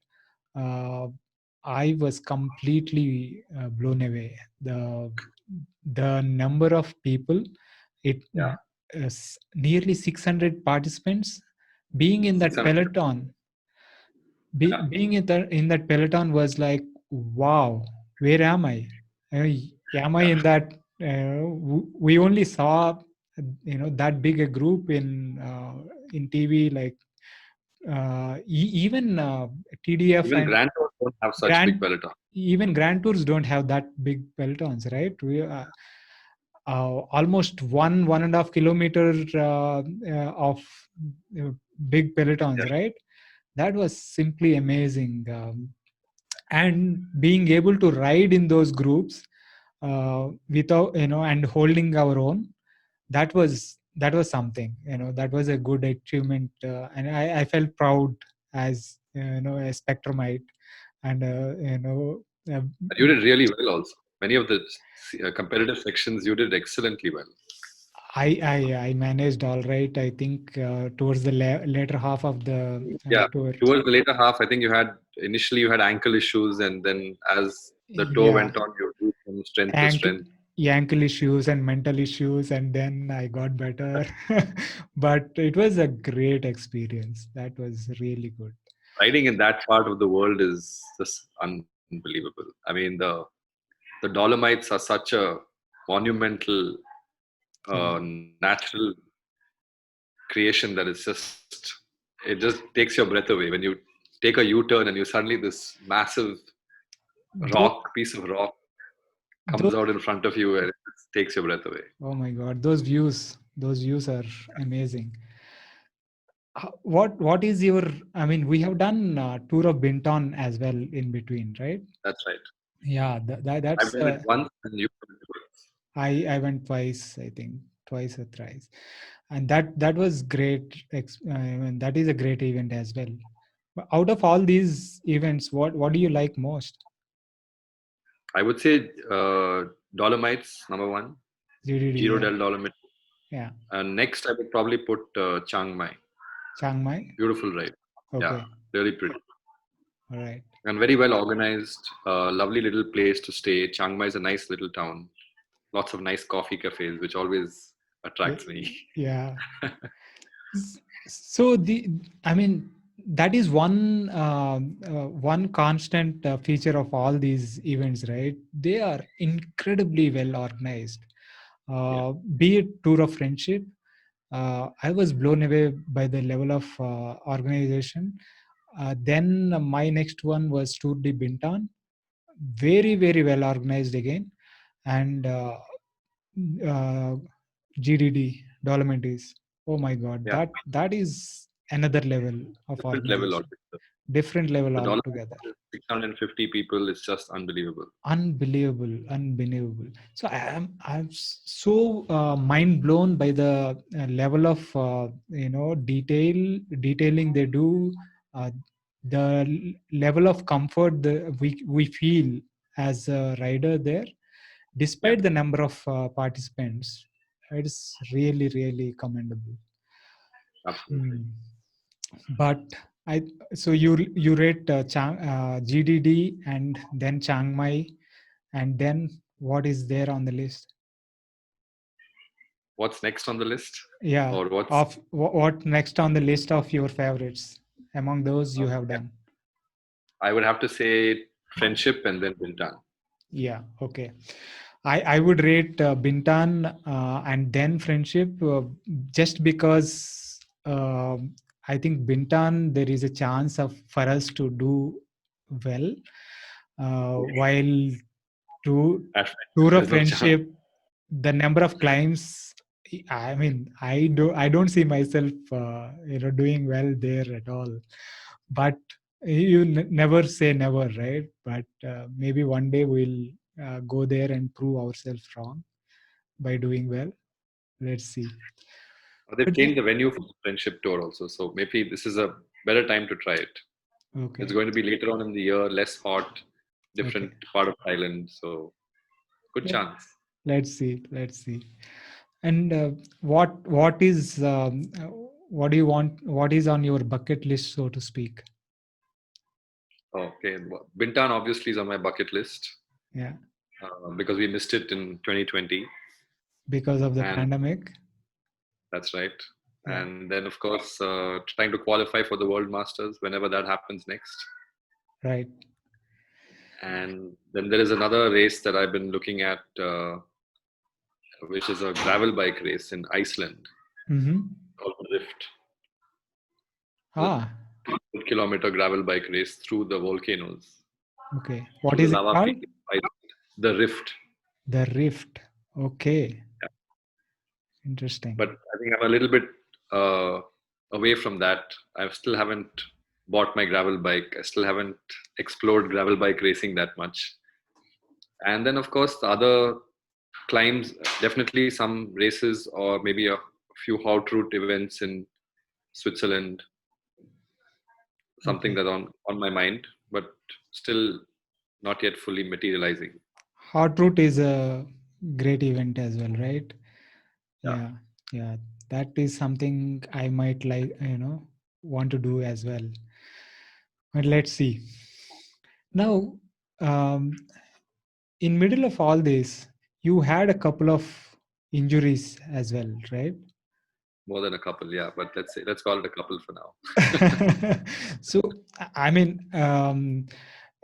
uh, I was completely blown away. The number of people, it Yeah, nearly 600 participants being in that 600. peloton. Yeah, Being in that peloton was like, wow, where am I? Am I yeah. in that? We only saw that big a group in TV, like even TDF Even and Grand Tours don't have such big Grand peloton. even Grand Tours don't have that big pelotons, right? We almost 1.5 kilometer of big pelotons, Yeah, right? That was simply amazing. And being able to ride in those groups without and holding our own, that was something. That was a good achievement, and I felt proud as a Spectrumite, and uh, but you did really well also. Many of the competitive sections you did excellently well. I managed all right, I think, towards the later half of the Yeah, tour. towards the later half, I think initially you had ankle issues, and then as The toe Yeah, went on, you grew from strength to ankle strength. ankle issues and mental issues, and then I got better. But it was a great experience. That was really good. Riding in that part of the world is just unbelievable. I mean, the Dolomites are such a monumental, Yeah. natural creation that it's just, it just takes your breath away when you take a U-turn and you suddenly this massive Though, piece of rock comes though, out in front of you and it takes your breath away. oh my God, those views are amazing. What is your? I mean, we have done tour of Binton as well in between, right? That's right. Yeah, I've that's. done it once and you've done it once. I went twice, I think, twice or thrice, and that was great. I mean, that is a great event as well. But out of all these events, what do you like most? I would say Dolomites, number one, GDD, Giro yeah, del Dolomite. yeah. And next, I would probably put Chiang Mai. Chiang Mai. Beautiful ride. Yeah, Okay, really pretty. all right. And very well organized. Lovely little place to stay. Chiang Mai is a nice little town. Lots of nice coffee cafes, which always attracts me. Yeah. So I mean, that is one constant feature of all these events, right? They are incredibly well organized. Yeah, Be it tour of friendship, I was blown away by the level of organization. Then my next one was Tour de Bintan, very well organized again, and uh, GDD Dolomites. Oh my God, yeah. that is another level of Different level organization, altogether. different level The Dolomites altogether. is 650 people is just unbelievable. Unbelievable. So so mind blown by the level of detailing they do, uh, the level of comfort we feel as a rider there, Yeah, despite the number of participants. It's really commendable. absolutely. Hmm. But I so you rate GDD and then Chiang Mai, and then what is there on the list? What's next on the list? Yeah, Or what's of what next on the list of your favorites among those you have yeah, done? I would have to say friendship and then Bintan. Yeah, okay. I would rate Bintan and then friendship, just because I think Bintan there is a chance of for us to do well, while to At tour friendship, of there's no chance. friendship, the number of climbs, I mean, I don't see myself doing well there at all. But you never say never, right? But maybe one day we'll go there and prove ourselves wrong by doing well. Let's see. They've But yeah, changed the venue for the friendship tour also, so maybe this is a better time to try it. It's okay, going to be later on in the year, less hot, okay. different part of Thailand, so good Let, chance. let's see. And what is what do you want? What is on your bucket list, so to speak? Okay, Bintan obviously is on my bucket list Yeah, because we missed it in 2020, because of the and pandemic. that's right. Yeah, And then, of course, trying to qualify for the World Masters whenever that happens next. right. And then there is another race that I've been looking at, which is a gravel bike race in Iceland Mm-hmm. called Rift. It's a Ah, 200-kilometer gravel bike race through the volcanoes, okay. What through the is it lava called? field. The Rift. The Rift. Okay, Yeah. interesting. But I think I'm a little bit uh, away from that. I still haven't bought my gravel bike. I still haven't explored gravel bike racing that much. And then, of course, the other climbs, definitely some races or maybe a few hot route events in Switzerland, something Okay. that's on my mind, but still not yet fully materializing. Hot Route is a great event as well, right? Yeah. Yeah, yeah. That is something I might like, want to do as well. But let's see. Now, um, in middle of all this, you had a couple of injuries as well, right? More than a couple, yeah. But let's call it a couple for now. So, I mean,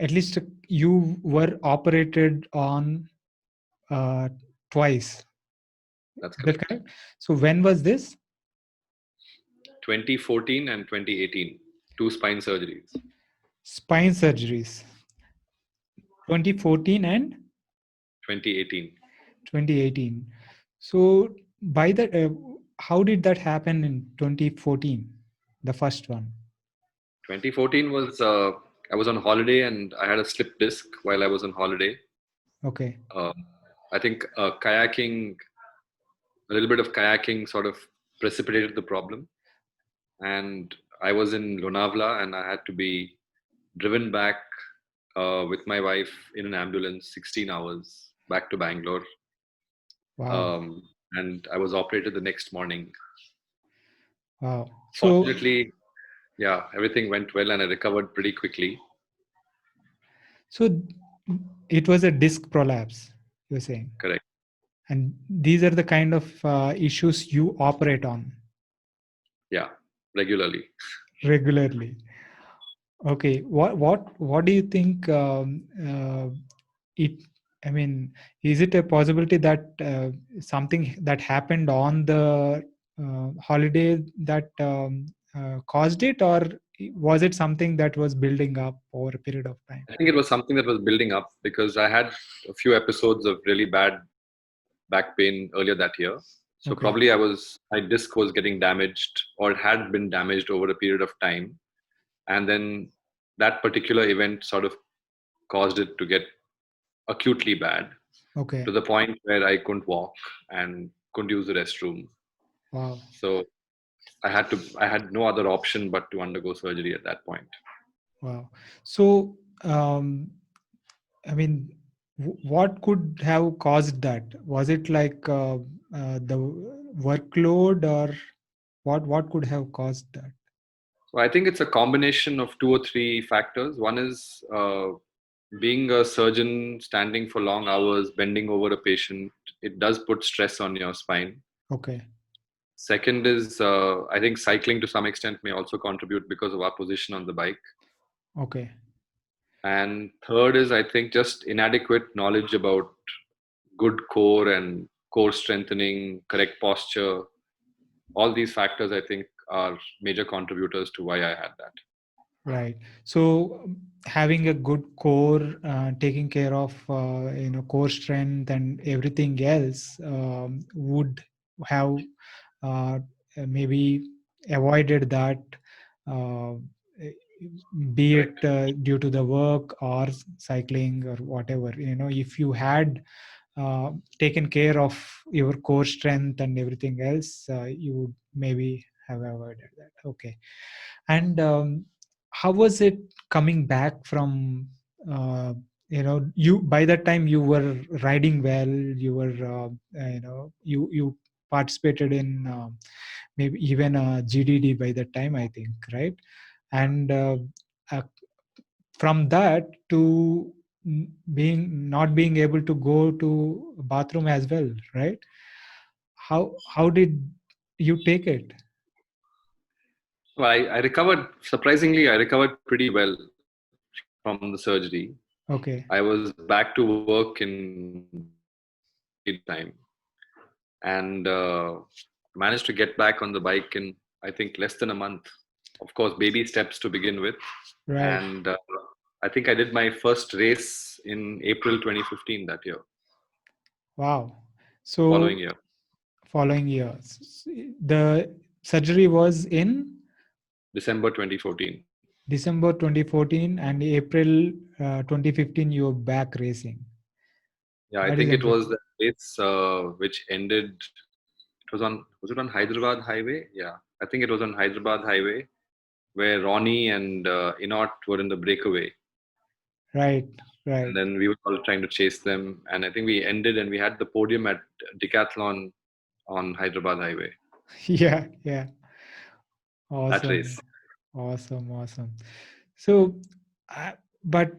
at least you were operated on twice. That's Is that correct. correct? So when was this? 2014 and 2018, two spine surgeries. Spine surgeries. 2014 and 2018. 2018. So by the how did that happen in 2014? The first one. 2014 was I was on holiday and I had a slip disc while I was on holiday. Okay. Uh, I think kayaking, a little bit of kayaking sort of precipitated the problem. And I was in Lonavala and I had to be driven back with my wife in an ambulance 16 hours back to Bangalore. Wow. Um, and I was operated the next morning. Wow. So Fortunately, yeah, everything went well and I recovered pretty quickly. so it was a disc prolapse, you're saying. Correct. And these are the kind of issues you operate on Yeah, regularly. regularly. Okay. What do you think it I mean, is it a possibility that something that happened on the holiday that caused it, or was it something that was building up over a period of time? I think it was something that was building up because I had a few episodes of really bad back pain earlier that year. So Okay. probably my disc was getting damaged or it had been damaged over a period of time. And then that particular event sort of caused it to get acutely bad Okay. to the point where I couldn't walk and couldn't use the restroom. Wow. So I had no other option but to undergo surgery at that point. Wow. So, I mean, what could have caused that? Was it like the workload, or what could have caused that? So I think it's a combination of two or three factors. One is being a surgeon, standing for long hours, bending over a patient. It does put stress on your spine. Okay. Second is, I think cycling to some extent may also contribute because of our position on the bike. Okay. And third is, I think, just inadequate knowledge about good core and core strengthening, correct posture. All these factors, I think, are major contributors to why I had that. Right. So having a good core, taking care of core strength and everything else would have maybe avoided that, uh, be it Correct. due to the work or cycling or whatever. If you had taken care of your core strength and everything else, you would maybe have avoided that. Okay. And how was it coming back from you by that time you were riding well, you were you participated in maybe even a GDD by that time, I think, right? And uh, from that to being not being able to go to bathroom as well, right? How did you take it? Well, I recovered, surprisingly, I recovered pretty well from the surgery. Okay. I was back to work in time and managed to get back on the bike in, I think, less than a month. Of course, baby steps to begin with. Right. And I think I did my first race in April 2015 that year, Wow. following So year, following year, the surgery was in December 2014. December 2014, and April 2015 you were back racing. Yeah, I That is think it was interesting. the race which ended. Was it on Hyderabad Highway? Yeah, I think it was on Hyderabad Highway where Ronnie and Inot were in the breakaway. Right. And Right. then we were all trying to chase them. And I think we ended and we had the podium at Decathlon on Hyderabad Highway. Yeah. Yeah. That Awesome. race. Awesome. Awesome. So, but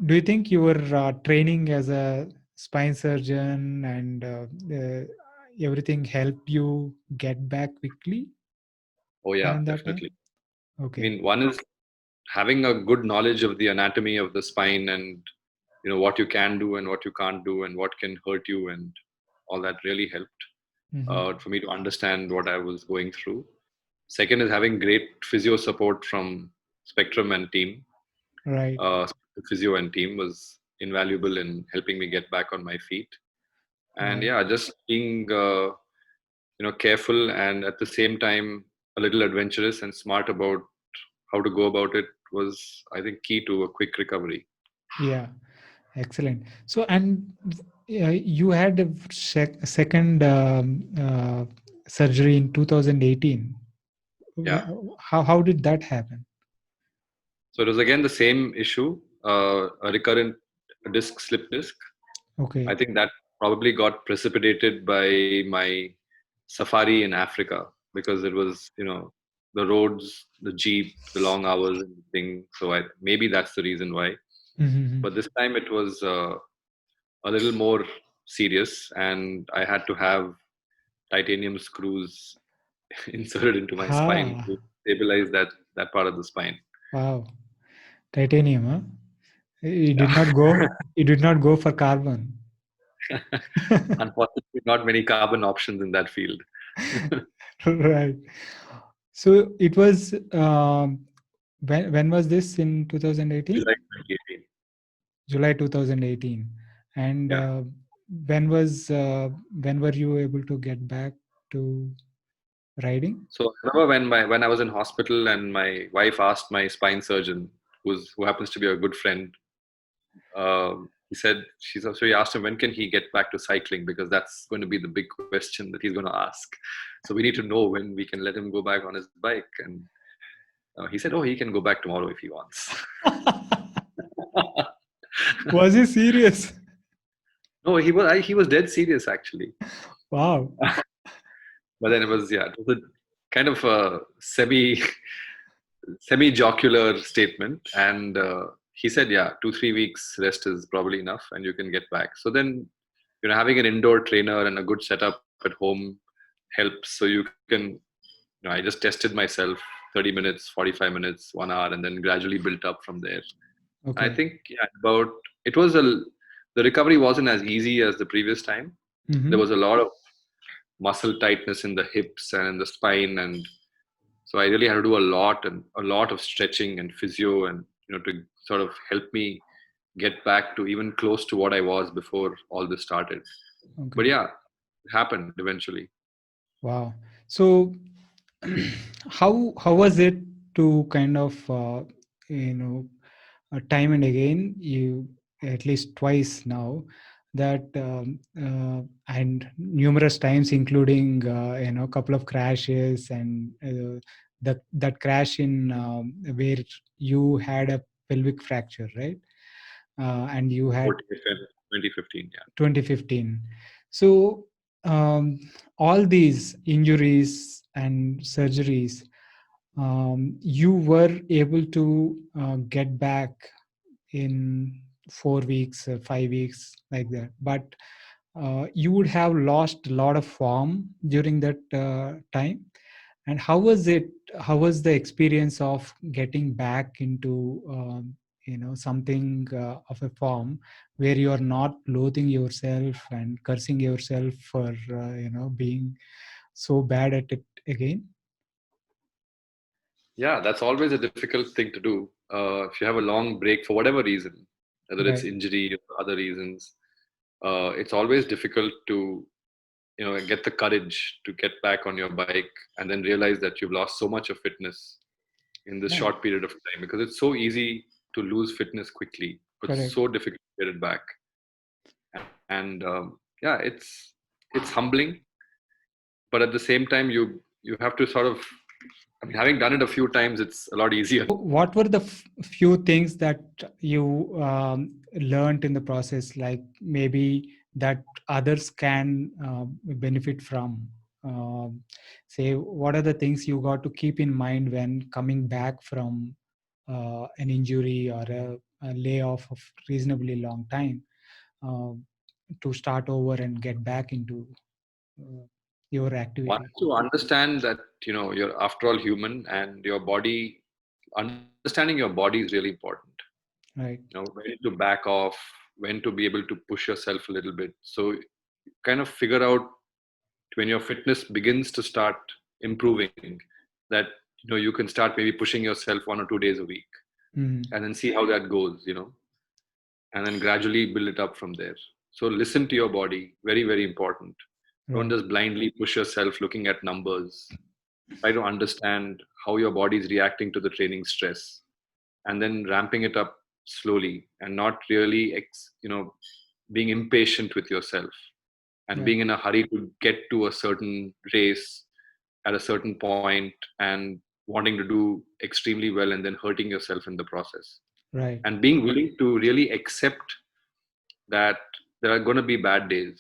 Do you think your training as a spine surgeon and everything helped you get back quickly Oh yeah, during that time? definitely. I Okay. mean, one is having a good knowledge of the anatomy of the spine, and what you can do and what you can't do and what can hurt you, and all that really helped Hmm. for me to understand what I was going through. Second is having great physio support from Spectrum and team. Right. uh, Physio and team was invaluable in helping me get back on my feet. And Right. yeah, just being careful, and at the same time a little adventurous and smart about how to go about it was, I think, key to a quick recovery. Yeah. Excellent. So, and you had a second surgery in 2018. Yeah. How did that happen? So it was again the same issue, a recurrent slip disc. I Okay. think that probably got precipitated by my safari in Africa, because it was, the roads, the jeep, the long hours and thing. So maybe that's the reason why. Hmm. But this time it was a little more serious, and I had to have titanium screws inserted into my spine Ah, to stabilize that part of the spine. wow. Titanium, huh? You did Yeah. not go. You did not go for carbon. Unfortunately, not many carbon options in that field. Right. So it was when was this in July 2018? 2018. July 2018. And Yeah. when were you able to get back to riding? So I remember when I was in hospital, and my wife asked my spine surgeon, who happens to be a good friend. He said he asked him, when can he get back to cycling, because that's going to be the big question that he's going to ask. So we need to know when we can let him go back on his bike. And he said, oh, he can go back tomorrow if he wants. Was he serious? No, he was dead serious actually. Wow. But then it was, yeah, it was a kind of a semi jocular statement. And he said, yeah, 2 3 weeks rest is probably enough and you can get back. So then, having an indoor trainer and a good setup at home helps. So you can, I just tested myself 30 minutes, 45 minutes, 1 hour, and then gradually built up from there. I Okay. think, yeah, about it was the recovery wasn't as easy as the previous time. There was Mm-hmm. a lot of muscle tightness in the hips and in the spine, and so I really had to do a lot of stretching and physio, and to sort of help me get back to even close to what I was before all this started. But Okay. yeah, it happened eventually. Wow. So, how was it to kind of you know time and again, you at least twice now, that and numerous times, including a couple of crashes, and that crash in where you had a pelvic fracture, right? And you had 2015, yeah. 2015. So all these injuries and surgeries, you were able to get back in 4 weeks, 5 weeks, like that. But you would have lost a lot of form during that time. And how was it? How was the experience of getting back into something of a form where you are not loathing yourself and cursing yourself for being so bad at it again? Yeah, that's always a difficult thing to do. If you have a long break for whatever reason, whether it's Right. injury or other reasons, it's always difficult to get the courage to get back on your bike and then realize that you've lost so much of fitness in this Yeah. short period of time, because it's so easy to lose fitness quickly, but Correct. so difficult to get it back. And yeah, it's humbling, but at the same time, you have to sort of, I mean, having done it a few times, it's a lot easier. What were the few things that you learned in the process, like maybe that others can benefit from? Say, what are the things you got to keep in mind when coming back from an injury or lay off of reasonably long time uh, to start over and get back into uh, your Once activity. you understand that, you're after all human, and your body, understanding your body is really important. Right. When to back off, when to be able to push yourself a little bit. So kind of figure out when your fitness begins to start improving, that you can start maybe pushing yourself 1 or 2 days a week, Mhm. and then see how that goes, and then gradually build it up from there. So listen to your body, very very important. Don't Right. just blindly push yourself looking at numbers. Try to understand how your body is reacting to the training stress, and then ramping it up slowly, and not really being impatient with yourself, and Yeah. being in a hurry to get to a certain race at a certain point, and wanting to do extremely well and then hurting yourself in the process, Right. and being willing to really accept that there are going to be bad days.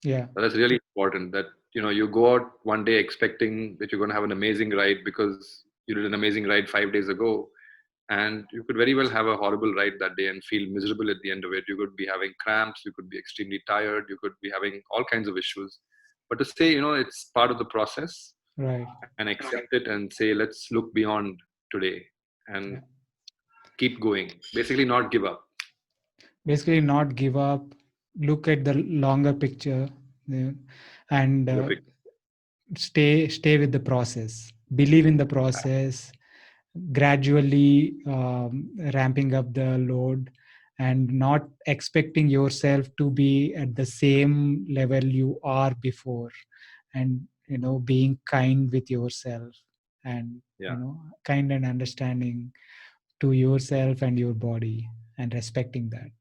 Yeah. That's really important, that you go out one day expecting that you're going to have an amazing ride because you did an amazing ride 5 days ago, and you could very well have a horrible ride that day and feel miserable at the end of it. You could be having cramps, you could be extremely tired, you could be having all kinds of issues. But to say, it's part of the process, Right. and accept it and say, let's look beyond today and Yeah. keep going. Basically, not give up. Basically, not give up. Look at the longer picture, yeah, and Perfect. stay with the process. Believe in the process. Gradually ramping up the load, and not expecting yourself to be at the same level you are before, and being kind with yourself, and Yeah. kind and understanding to yourself and your body, and respecting that.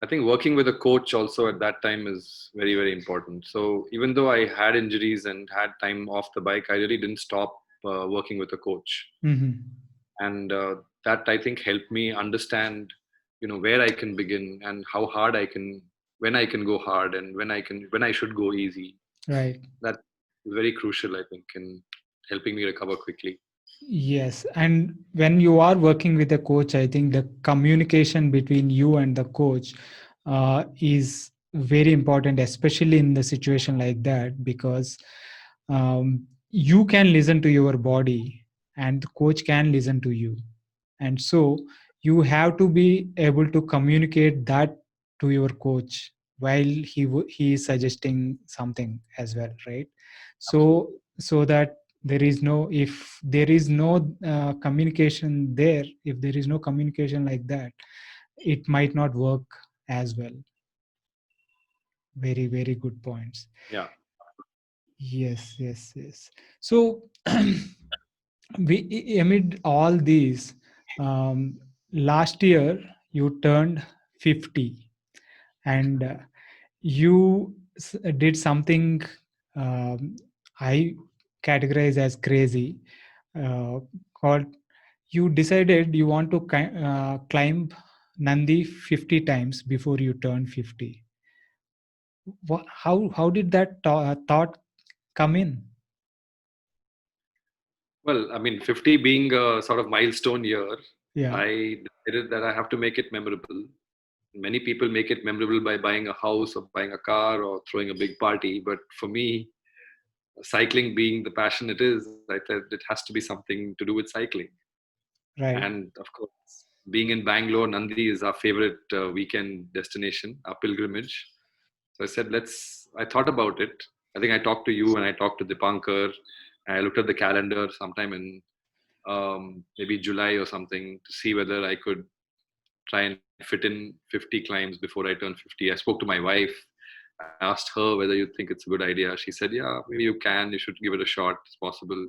I think working with a coach also at that time is very, very important. So even though I had injuries and had time off the bike, I really didn't stop working with a coach. Hmm. And that, I think, helped me understand, where I can begin, and how hard I can, when I can go hard, and when I should go easy. Right. That is very crucial, I think, in helping me recover quickly. Yes, and when you are working with a coach, I think the communication between you and the coach is very important, especially in the situation like that, because you can listen to your body, and the coach can listen to you, and so you have to be able to communicate that to your coach while he is suggesting something as well, right? So Absolutely. that there is no, if there is no communication there, if there is no communication like that, it might not work as well. Very very good points. Yeah. Yes, yes, yes. So amid all these, last year you turned 50, and you did something um, I categorize as crazy, uh, called, you decided you want to climb Nandi 50 times before you turn 50. How did that thought come in? Well, I mean, 50 being a sort of milestone year, Yeah. I decided that I have to make it memorable. Many people make it memorable by buying a house or buying a car or throwing a big party. But for me, cycling being the passion it is, I thought it has to be something to do with cycling. Right. And of course, being in Bangalore, Nandi is our favorite weekend destination, our pilgrimage. So I said, I thought about it. I think I talked to you and I talked to Dipankar. I looked at the calendar sometime in maybe July or something, to see whether I could try and fit in 50 climbs before I turn 50. I spoke to my wife. I asked her whether you think it's a good idea. She said, yeah, maybe you can. You should give it a shot. It's possible.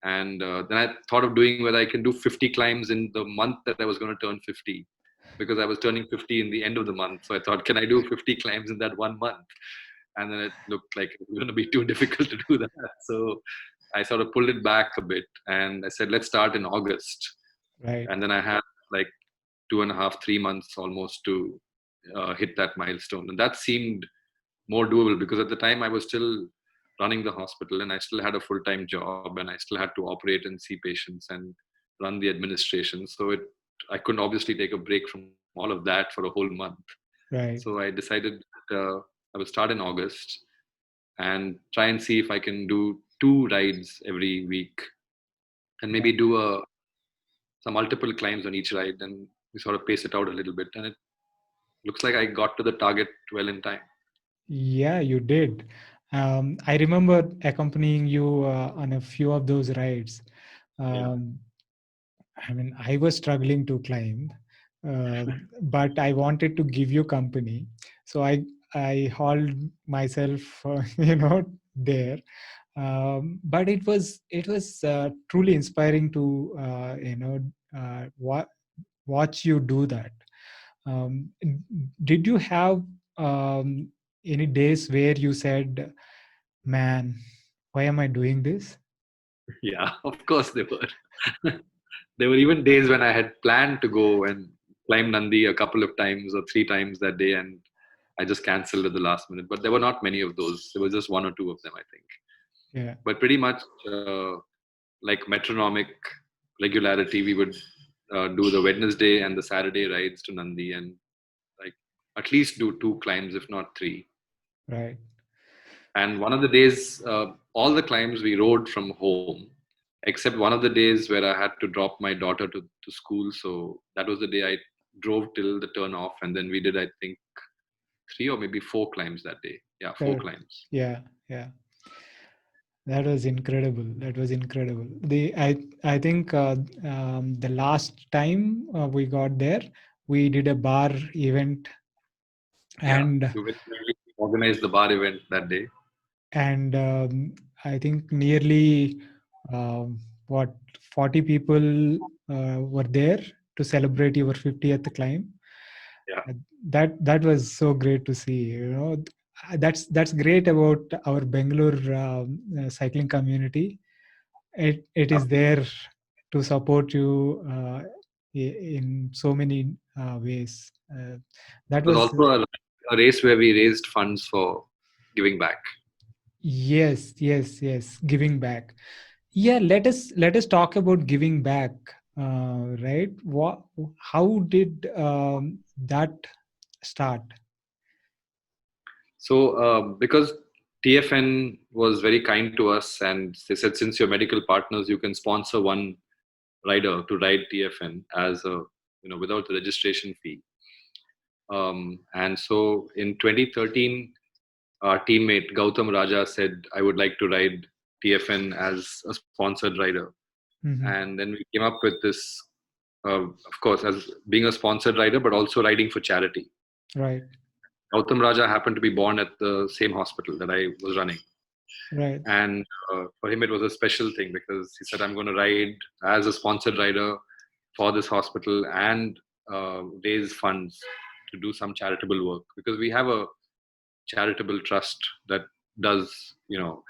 And then I thought of doing whether I can do 50 climbs in the month that I was going to turn 50, because I was turning 50 in the end of the month. So I thought, can I do 50 climbs in that one month? And then it looked like it was going to be too difficult to do that. So I sort of pulled it back a bit, and I said, let's start in August. Right. And then I had like 2.5, 3 months almost to hit that milestone. And that seemed more doable, because at the time I was still running the hospital, and I still had a full-time job, and I still had to operate and see patients and run the administration. So it I couldn't obviously take a break from all of that for a whole month. Right. So I decided I will start in August and try and see if I can do 2 rides every week, and maybe Right. do some multiple climbs on each ride, and we sort of pace it out a little bit. And it looks like I got to the target well in time. Yeah, you did. I remember accompanying you on a few of those rides. Yeah. Um, I mean, I was struggling to climb, uh, but I wanted to give you company, so I hauled myself, there. But it was truly inspiring to watch you do that. Did you have um, any days where you said, "Man, why am I doing this?" Yeah, of course they were. There were even days when I had planned to go and climb Nandi a couple of times or 3 times that day, and I just cancelled at the last minute. But there were not many of those. There was just 1 or 2 of them, I think. Yeah. But pretty much like metronomic regularity, we would do the Wednesday and the Saturday rides to Nandi, and like at least do 2 climbs, if not 3. Right. And one of the days, all the climbs we rode from home, except one of the days where I had to drop my daughter to school. So that was the day I drove till the turn off, and then we did, I think, 3 or maybe 4 climbs that day. Yeah, four Right. climbs. Yeah. Yeah. That was incredible. That was incredible. I think the last time we got there, we did a bar event, Yeah, and we organized the bar event that day. and I think nearly what 40 people were there to celebrate your 50th climb. Yeah, That was so great to see. That's great about our Bangalore cycling community. It is there to support you in so many ways. That it was was also a race where we raised funds for giving back. Yes, yes, yes. Giving back. Yeah, let us talk about giving back. Right? What? How did that start? So because TFN was very kind to us, and they said, since you're medical partners, you can sponsor one rider to ride TFN as a, without the registration fee. And so in 2013, our teammate Gautam Raja said, I would like to ride TFN as a sponsored rider. Hmm. And then we came up with this, of course, as being a sponsored rider, but also riding for charity. Right, Gautam Raja happened to be born at the same hospital that I was running. right. And for him, it was a special thing because he said, I'm going to ride as a sponsored rider for this hospital and raise funds to do some charitable work, because we have a charitable trust that does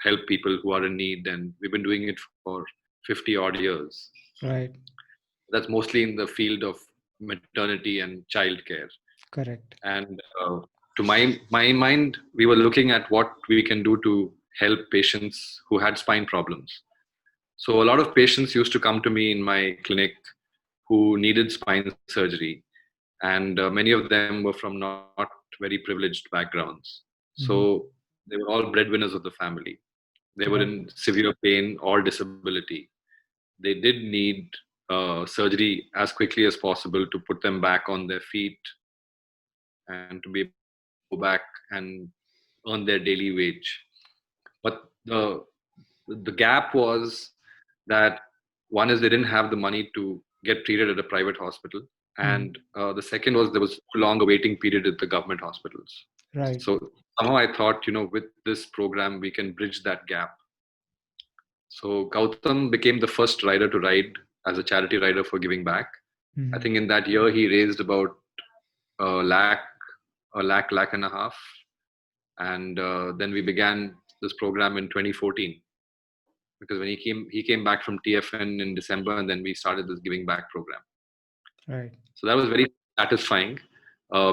help people who are in need, and we've been doing it for 50 odd years. Right. That's mostly in the field of maternity and childcare. Correct. And to my mind, we were looking at what we can do to help patients who had spine problems. So a lot of patients used to come to me in my clinic who needed spine surgery, and many of them were from not very privileged backgrounds. Hmm. So they were all breadwinners of the family. They were Right. in severe pain or disability. They did need surgery as quickly as possible to put them back on their feet and to be able to go back and earn their daily wage. But the gap was that, one is they didn't have the money to get treated at a private hospital, Hmm. and the second was there was too long a waiting period at the government hospitals. Right. So somehow I thought, with this program we can bridge that gap. So Gautam became the first rider to ride as a charity rider for giving back. I Hmm. think in that year he raised about a lakh, lakh and a half, and then we began this program in 2014, because when he came back from TFN in December, and then we started this giving back program. Right. So that was very satisfying,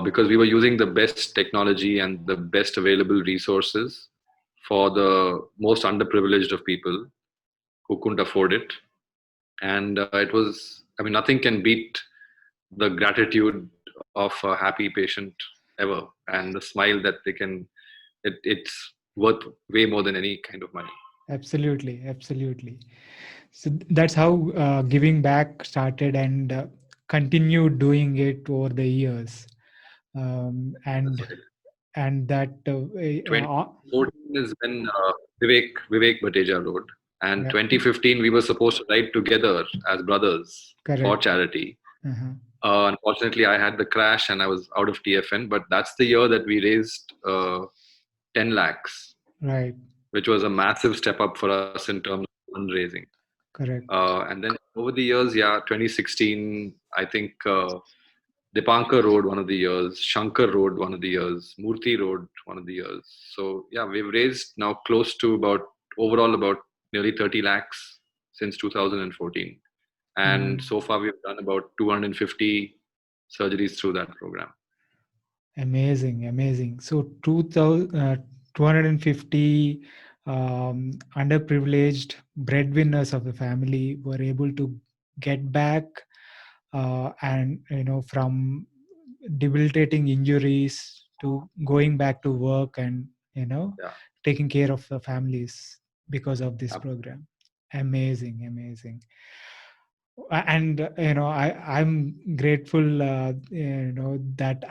because we were using the best technology and the best available resources for the most underprivileged of people who couldn't afford it. And it was, I mean, nothing can beat the gratitude of a happy patient ever, and the smile that they can, it's worth way more than any kind of money. Absolutely, absolutely. So that's how giving back started, and continued doing it over the years. That's And right. that 2014 is when Vivek Bhateja wrote, and yeah, 2015 we were supposed to ride together as brothers for correct. charity. Uh-huh. Unfortunately, I had the crash and I was out of TFN, but that's the year that we raised 10 lakhs, Right, which was a massive step up for us in terms of fundraising. correct. And then over the years, yeah, 2016, I think Dipankar rode one of the years, Shankar rode one of the years, Murthy rode one of the years. So yeah, we've raised now close to about overall about nearly 30 lakhs since 2014. And Mm. so far we've done about 250 surgeries through that program. Amazing, amazing. So 250 underprivileged breadwinners of the family were able to get back, and from debilitating injuries to going back to work, and Yeah. taking care of the families because of this Ab- program. Amazing, amazing. And I'm grateful, that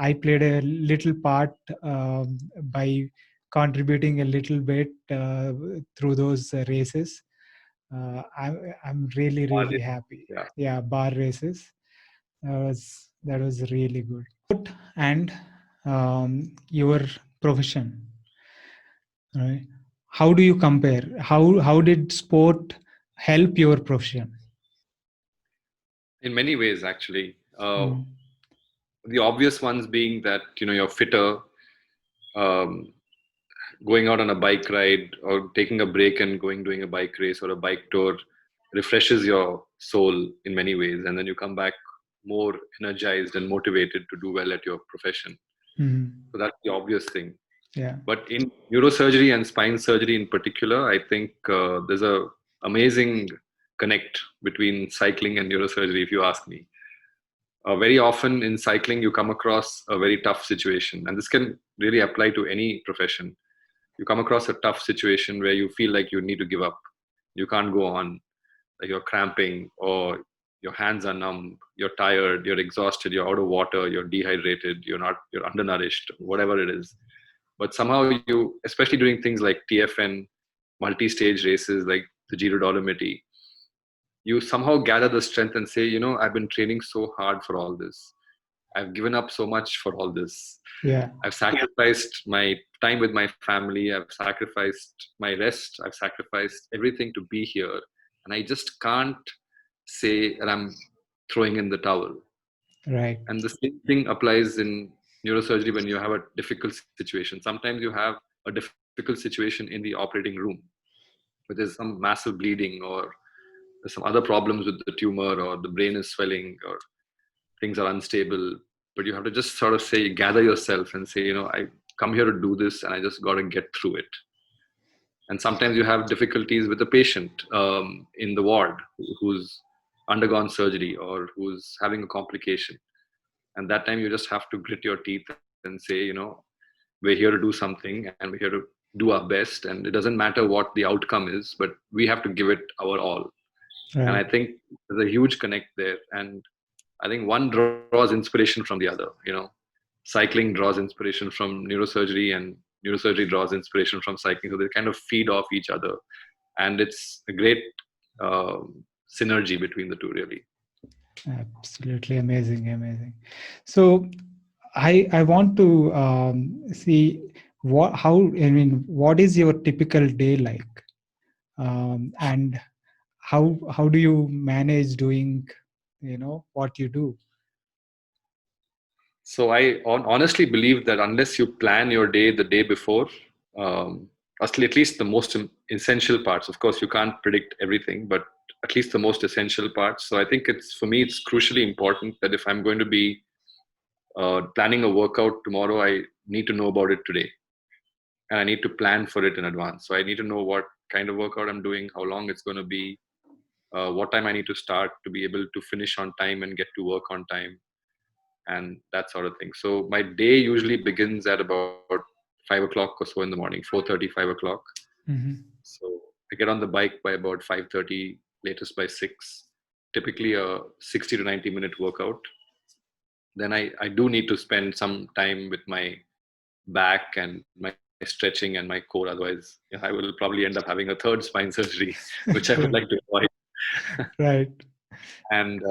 I played a little part, by contributing a little bit through those races. I'm really, really happy. Yeah. Yeah, bar races. That was really good. And your profession, right? How do you compare? How did sport help your profession? In many ways, actually. Mm. The obvious ones being that, you're fitter, um, going out on a bike ride or taking a break and going doing a bike race or a bike tour refreshes your soul in many ways, and then you come back more energized and motivated to do well at your profession. Mhm. So that's the obvious thing. Yeah. But in neurosurgery and spine surgery in particular, I think there's a amazing connect between cycling and neurosurgery, if you ask me. Very often in cycling, you come across a very tough situation, and this can really apply to any profession. You come across a tough situation where you feel like you need to give up. You can't go on, like you're cramping or your hands are numb, you're tired, you're exhausted, you're out of water, you're dehydrated, you're undernourished, whatever it is. But somehow you, especially doing things like TFN, multi-stage races like the Giro Dolomiti, you somehow gather the strength and say, I've been training so hard for all this. I've given up so much for all this. Yeah. I've sacrificed my time with my family. I've sacrificed my rest. I've sacrificed everything to be here. And I just can't say that I'm throwing in the towel. Right. And the same thing applies in neurosurgery when you have a difficult situation. Sometimes you have a difficult situation in the operating room where there's some massive bleeding or there's some other problems with the tumor or the brain is swelling or things are unstable, but you have to just sort of say, gather yourself and say, I come here to do this and I just got to get through it. And sometimes you have difficulties with a patient in the ward who's undergone surgery or who's having a complication. And that time you just have to grit your teeth and say, we're here to do something and we're here to do our best. And it doesn't matter what the outcome is, but we have to give it our all. And I Right. think there's a huge connect there. And I think one draws inspiration from the other. Cycling draws inspiration from neurosurgery, and neurosurgery draws inspiration from cycling. So they kind of feed off each other, and it's a great synergy between the two, really. Absolutely amazing, amazing. So I want to see what is your typical day like, and how do you manage doing what you do? So I honestly believe that unless you plan your day the day before, um, at least the most essential parts. Of course, you can't predict everything, but at least the most essential parts. So I think it's for me, it's crucially important that if I'm going to be planning a workout tomorrow, I need to know about it today, and I need to plan for it in advance. So I need to know what kind of workout I'm doing, how long it's going to be, what time I need to start to be able to finish on time and get to work on time, and that sort of thing. So my day usually begins at about 5 o'clock or so in the morning, 4:30, 5 o'clock. Mm-hmm. So I get on the bike by about 5:30, latest by 6. Typically a 60 to 90-minute workout. Then I do need to spend some time with my back and my stretching and my core. Otherwise, I will probably end up having a third spine surgery, which I would like to avoid. Right. And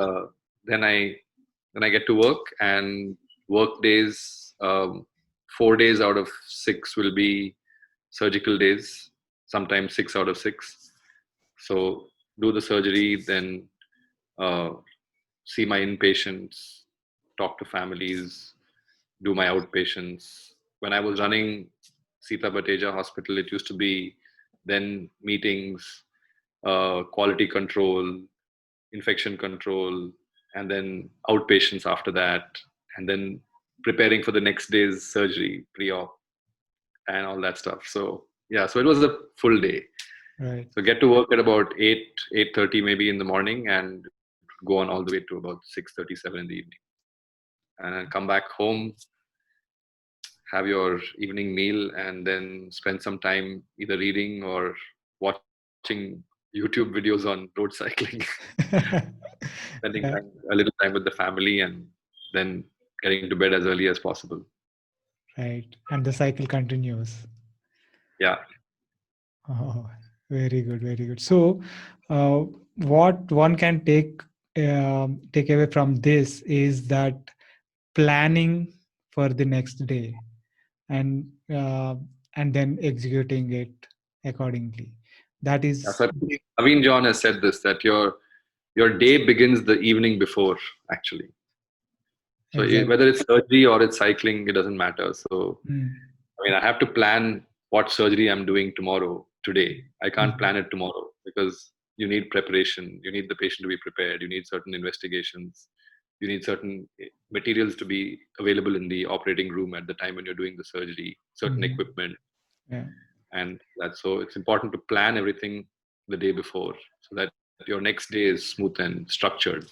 then I get to work, and work days, 4 days out of 6 will be surgical days, sometimes 6 out of 6. So do the surgery, then uh, see my inpatients, talk to families, do my outpatients. When I was running Sita Bhateja Hospital, it used to be then meetings, quality control, infection control, and then outpatients after that, and then preparing for the next day's surgery, pre-op, and all that stuff. So yeah, so it was a full day. Right. So get to work at about 8:30 maybe in the morning, and go on all the way to about 6:37 in the evening, and then come back home, have your evening meal, and then spend some time either reading or watching YouTube videos on road cycling, spending time, Yeah. a little time with the family, and then getting to bed as early as possible. Right. And the cycle continues. Yeah. Oh, very good, very good. So, uh, what one can take away from this is that planning for the next day, and uh, and then executing it accordingly. That Yeah. is So I think Naveen John has said this, that your day begins the evening before, actually. So exact. whether it's surgery or it's cycling, it doesn't matter. So Mm. I mean, I have to plan what surgery I'm doing tomorrow, today. I can't Mhm. plan it tomorrow because you need preparation. You need the patient to be prepared. You need certain investigations. You need certain materials to be available in the operating room at the time when you're doing the surgery, certain Mhm. equipment, Yeah. and that. So it's important to plan everything the day before so that your next day is smooth and structured.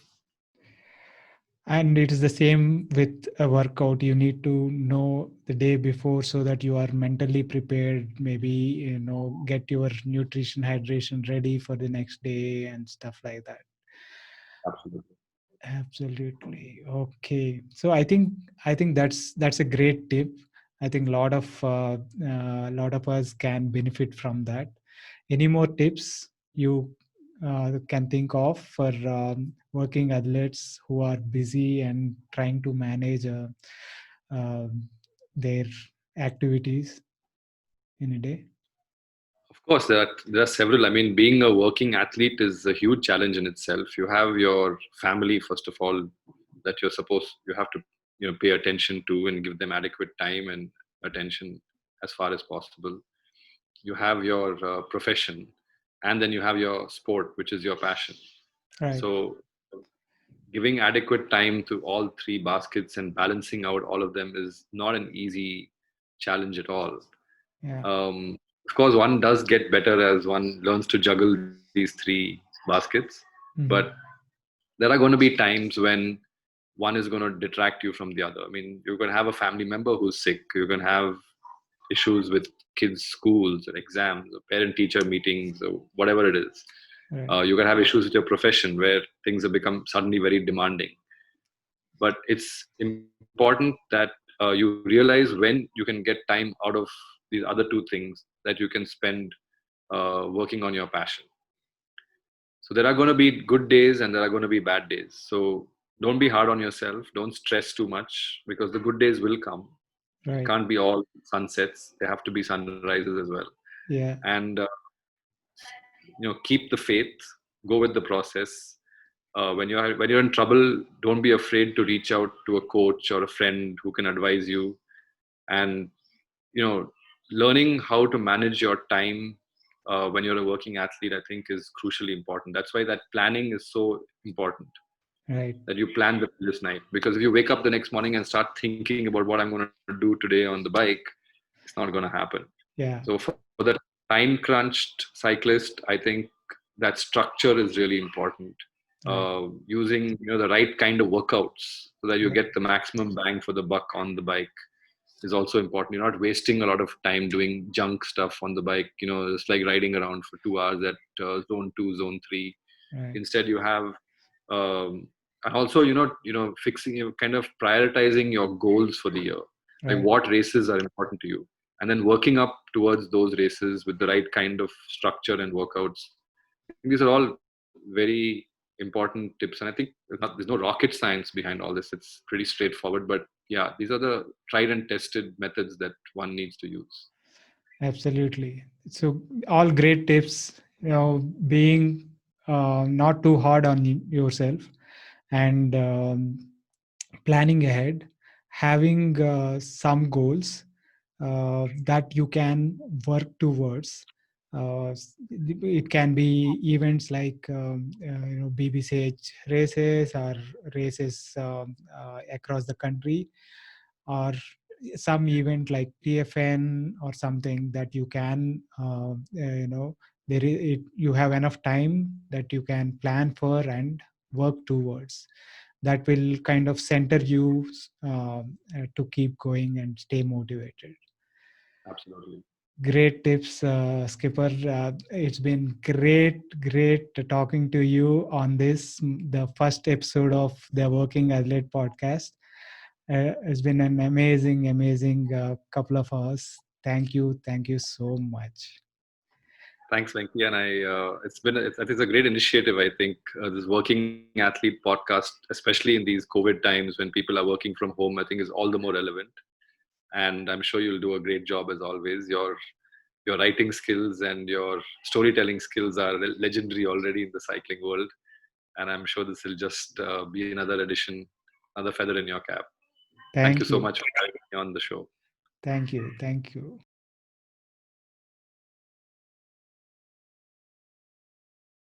And it is the same with a workout. You need to know the day before so that you are mentally prepared. Maybe, get your nutrition, hydration ready for the next day and stuff like that. Absolutely. Absolutely. Okay. So I think that's a great tip. I think a lot of us can benefit from that. Any more tips you can think of for working athletes who are busy and trying to manage um their activities in a day? Of course, there are several. I mean, being a working athlete is a huge challenge in itself. You have your family, first of all, that you have to pay attention to and give them adequate time and attention as far as possible. You have your profession, and then you have your sport, which is your passion. Right. So giving adequate time to all three baskets and balancing out all of them is not an easy challenge at all. Yeah. um, of course, one does get better as one learns to juggle these three baskets, but Hmm. there are going to be times when one is going to detract you from the other. I mean, you're going to have a family member who's sick, you're going to have issues with kids' schools or exams or parent teacher meetings or whatever it is. Right. You're going to have issues with your profession where things have become suddenly very demanding. But it's important that you realize when you can get time out of these other two things that you can spend working on your passion. So there are going to be good days and there are going to be bad days. So don't be hard on yourself. Don't stress too much because the good days will come. It Right. can't be all sunsets. There have to be sunrises as well. Yeah. And keep the faith. Go with the process. When you're in trouble, don't be afraid to reach out to a coach or a friend who can advise you. And learning how to manage your time when you're a working athlete, I think, is crucially important. That's why that planning is so important, Right. that you plan the previous night. Because if you wake up the next morning and start thinking about what I'm going to do today on the bike, it's not going to happen. Yeah. So for the time crunched cyclist, I think that structure is really important. Right. Using the right kind of workouts so that you Right. get the maximum bang for the buck on the bike is also important. You're not wasting a lot of time doing junk stuff on the bike. It's like riding around for 2 hours at zone 2, zone 3. Right. Instead, you have and also fixing, kind of prioritizing your goals for the year, like Right. what races are important to you, and then working up towards those races with the right kind of structure and workouts. I think these are all very important tips, and I think there's no rocket science behind all this. It's pretty straightforward, but yeah, these are the tried and tested methods that one needs to use. Absolutely. So all great tips. Being not too hard on yourself, and planning ahead, having some goals that you can work towards. It can be events like BBCH races, or races across the country, or some event like TFN or something that you can you have enough time that you can plan for and work towards. That will kind of center you to keep going and stay motivated. Absolutely. Great tips, Skipper. It's been great talking to you on this, the first episode of the Working Athlete podcast. It's been an amazing couple of hours. Thank you so much. Thanks, Venki. And I think it's a great initiative. I think this working athlete podcast, especially in these COVID times when people are working from home, I think is all the more relevant. And I'm sure you'll do a great job as always. Your writing skills and your storytelling skills are legendary already in the cycling world, and I'm sure this will just be another addition, another feather in your cap. Thank you Thank so you. much for having me on the show. Thank you. Thank you.